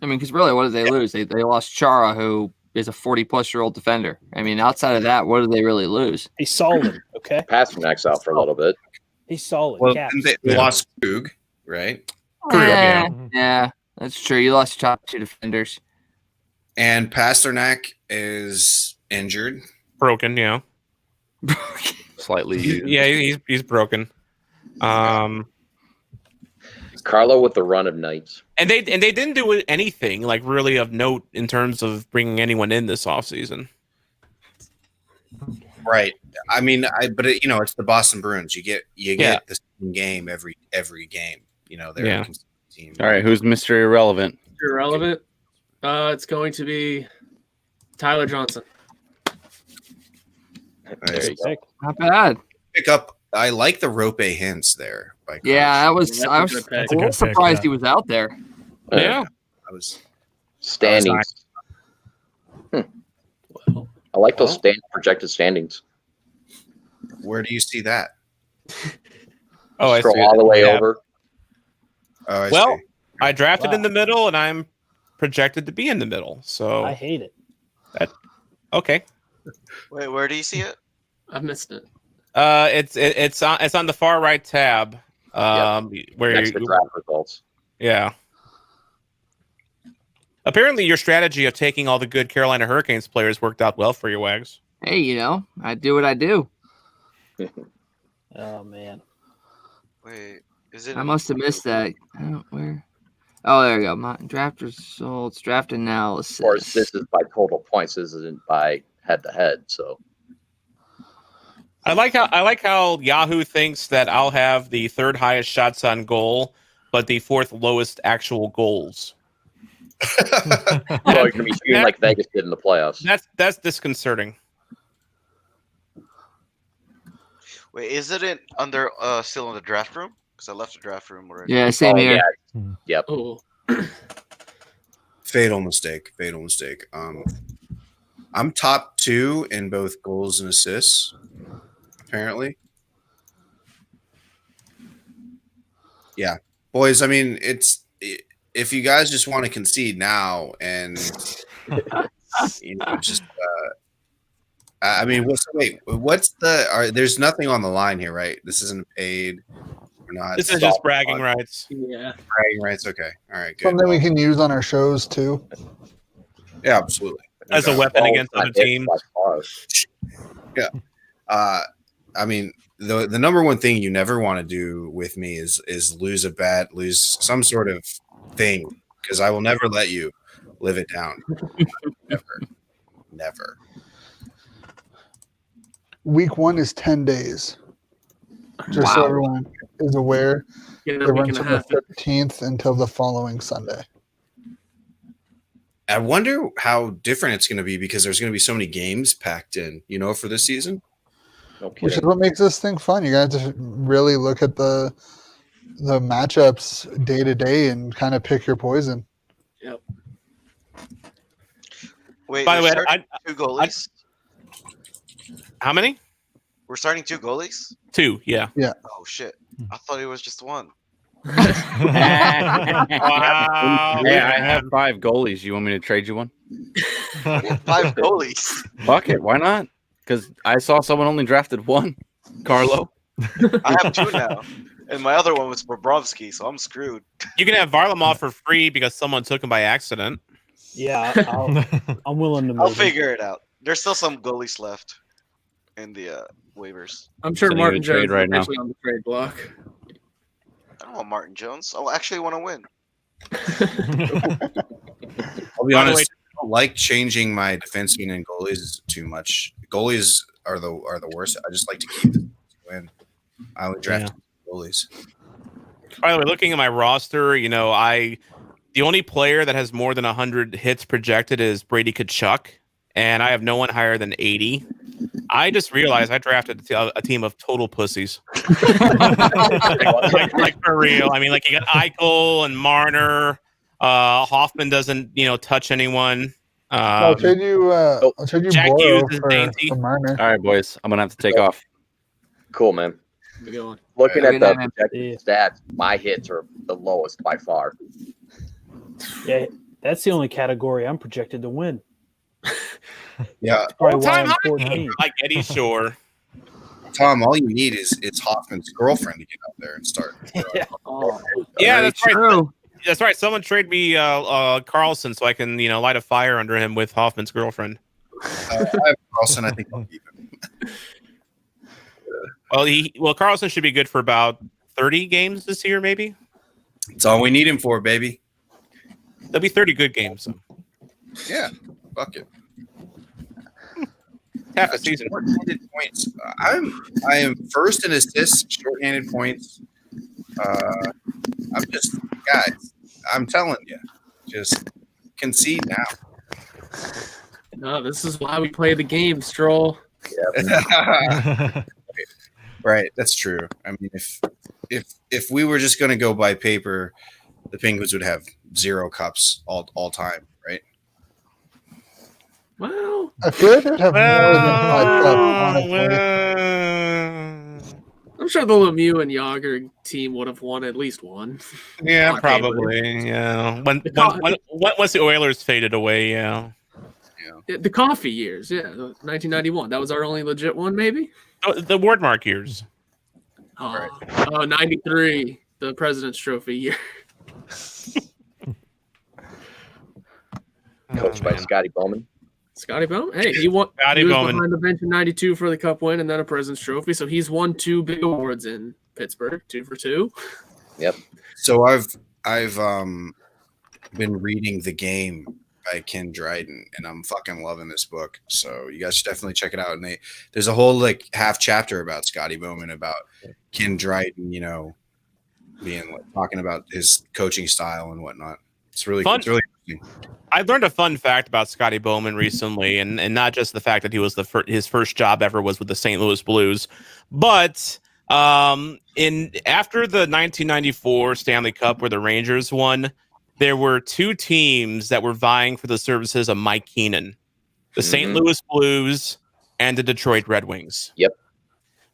I mean, because really, what did they lose? They lost Chara, who is a 40-plus-year-old defender. I mean, outside of that, what did they really lose? He's solid. Okay, Pasternak's out for a little bit. he's solid. Well, Caps. they lost Krug, right? Yeah, that's true. You lost your top two defenders. And Pasternak is injured. Broken, yeah. Slightly. Yeah, he's broken. Carlo with the run of nights. And they didn't do anything like really of note in terms of bringing anyone in this offseason. Right. I mean, it's the Boston Bruins. You get the same game every game. They're a consistent team. All right, who's Mr. Irrelevant? Irrelevant. It's going to be Tyler Johnson. Nice. Not bad. Pick up. I like the Rope hints there. By Coach. Yeah, I was That's a a good pick. little pick, surprised yeah. he was out there. Yeah. I was. Standings. Well, I like those projected standings. Where do you see that? Oh, I Scroll see. all the way Yeah. over. Oh, I Well, see. I drafted Wow. in the middle, and I'm projected to be in the middle. So I hate it. okay. Wait, where do you see it? I missed it. It's on the far right tab. Where Next to draft results. yeah. Apparently, your strategy of taking all the good Carolina Hurricanes players worked out well for you, Wags. Hey, I do what I do. Oh man. Wait, is it? I must have missed that. Where? Oh, there we go. My draft results, draft analysis. Of course, this is by total points. This isn't by head to head. So I like how Yahoo thinks that I'll have the third highest shots on goal, but the fourth lowest actual goals. you're going to be shooting like Vegas did in the playoffs. That's disconcerting. Wait, is it still in the draft room? Because I left the draft room already. Yeah, same here. Yeah. Yep. Oh, Fatal mistake. I'm top 2 in both goals and assists. Apparently. Yeah, boys. I mean, if you guys just want to concede now and just. I mean, there's nothing on the line here, right? This isn't paid. We're not. This is just bragging rights. yeah. bragging rights. Okay. All right. Good. Something we can use on our shows too. Yeah, absolutely. As a weapon against other teams. Yeah. I mean, the number one thing you never want to do with me is lose a bet, lose some sort of thing, because I will never let you live it down. Never. week 1 is 10 days. Just so Wow. everyone is aware. Get It a week runs and a from the half. 13th until the following Sunday. I wonder how different it's going to be because there's going to be so many games packed in, for this season. No Which is kidding. what makes this thing fun. You got to really look at the matchups day to day and kind of pick your poison. Yep. Wait, By the we're way, starting 2 goalies? How many? We're starting 2 goalies? 2, yeah. Oh, shit. I thought it was just 1. Wow. Hey, I have 5 goalies. You want me to trade you one? 5 goalies. Fuck it. Why not? Because I saw someone only drafted 1. Carlo. I have 2 now. And my other one was Bobrovsky, so I'm screwed. You can have Varlamov for free because someone took him by accident. Yeah, I'm willing to. I'll maybe. figure it out. There's still some goalies left in the waivers. I'm sure Sending you Martin a trade Jones right is now. actually on the trade block. I don't want Martin Jones. I actually want to win. I'll be By the honest. way- I don't like changing my defensemen and goalies too much. Goalies are the worst. I just like to keep the win. I only draft goalies. By the way, looking at my roster, the only player that has more than 100 hits projected is Brady Tkachuk, and I have no one higher than 80. I just realized I drafted a team of total pussies. like for real. I mean, like you got Eichel and Marner. Hoffman doesn't, touch anyone. I'll trade you. I'll trade you Jack Hughes Boro is for dainty. Marner. All right, boys. I'm going to have to take off. Cool, man. Good going. Looking Good at the night, man. projected stats, my hits are the lowest by far. Yeah, that's the only category I'm projected to win. Yeah, Probably why All-time I'm hockey. 14. Like Eddie Shore. Tom. All you need is Hoffman's girlfriend to get out there and start. Oh, Yeah, Very that's right. true. That's right. Someone trade me Carlson so I can, light a fire under him with Hoffman's girlfriend. I have Carlson. I think I'll keep him. Well, Carlson should be good for about 30 games this year, maybe. That's all we need him for, baby. There'll be 30 good games. Yeah, fuck it. Half a season. Short-handed points. I am first in assists, short-handed points. I'm just guys. I'm telling you, just concede now. No, this is why we play the game, Stroll. Right, that's true. I mean, if we were just going to go by paper, the Penguins would have 0 cups all time, right? Well, I feel like I'd have more than 5 cups, honestly. I'm sure the Lemieux and Yager team would have won at least one. Yeah, On probably. Yeah. Once the Oilers faded away, yeah. The coffee years, yeah, 1991. That was our only legit one, maybe. Oh, the Wardmark years. Oh, 93, the President's Trophy year. Coached by Scotty Bowman. Scotty Bowman. Hey, he won. Scotty he was Bowman. behind the bench in '92 for the Cup win, and then a President's Trophy. So he's won 2 big awards in Pittsburgh, 2 for 2. Yep. So I've been reading The Game by Ken Dryden, and I'm fucking loving this book. So you guys should definitely check it out. And there's a whole half chapter about Scotty Bowman, about Ken Dryden, being talking about his coaching style and whatnot. It's really Fun. It's really interesting. I learned a fun fact about Scotty Bowman recently, and not just the fact that he was his first job ever was with the St. Louis Blues, but after the 1994 Stanley Cup where the Rangers won, there were 2 teams that were vying for the services of Mike Keenan, the St. Louis Blues and the Detroit Red Wings. Yep.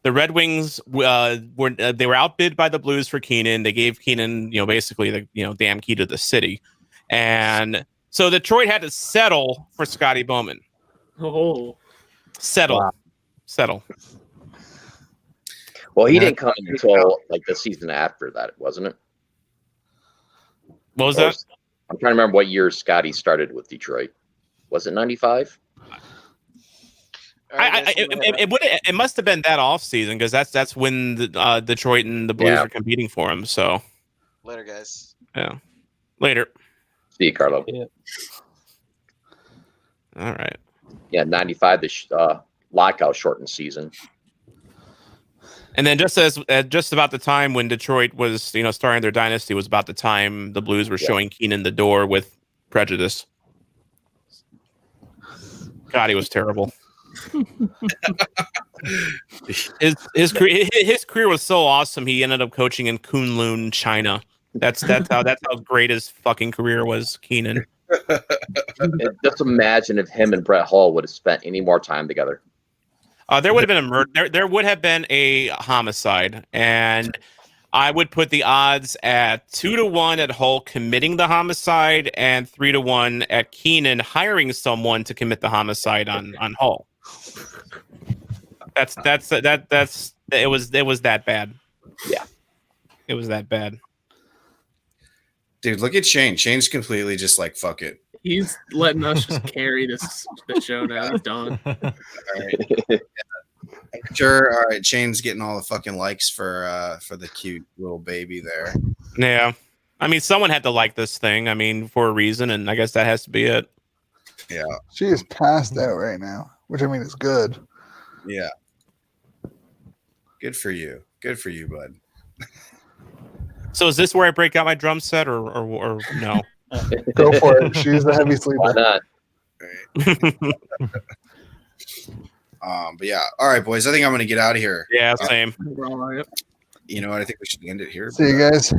The Red Wings were outbid by the Blues for Keenan. They gave Keenan, basically the damn key to the city, and so Detroit had to settle for Scotty Bowman. Oh, Settle. Well, he didn't come until the season after that, wasn't it? What was that? I'm trying to remember what year Scotty started with Detroit. Was it 95? It must have been that off season because that's when the Detroit and the Blues are competing for him. So later, guys. Yeah, later. See you, Carlo. Yeah. All right. Yeah, 95. lockout shortened season. And then just about the time when Detroit was, starting their dynasty was about the time the Blues were showing Keenan the door with prejudice. God, he was terrible. his career was so awesome. He ended up coaching in Kunlun, China. That's how great his fucking career was, Keenan. Just imagine if him and Brett Hull would have spent any more time together. There would have been a murder. There would have been a homicide, and I would put the odds at 2-1 at Hull committing the homicide, and 3-1 at Keenan hiring someone to commit the homicide on Hull. It was that bad. Yeah, it was that bad. Dude, look at Shane. Shane's completely just like, fuck it. He's letting us just carry the show now. He's done. All right. Sure. All right. Shane's getting all the fucking likes for the cute little baby there. Yeah. I mean, someone had to like this thing. I mean, for a reason, and I guess that has to be it. Yeah. She is passed out right now, which I mean is good. Yeah. Good for you. Good for you, bud. So is this where I break out my drum set or no? Go for it. She's the heavy sleeper. Why not? But yeah. All right, boys. I think I'm going to get out of here. Yeah, same. You know what? I think we should end it here. See you guys.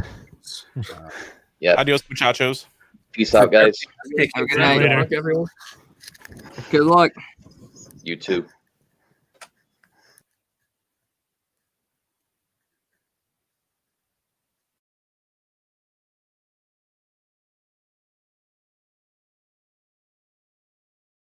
Yeah. Adios, muchachos. Peace out, guys. Good night. Everyone. Good luck. You too.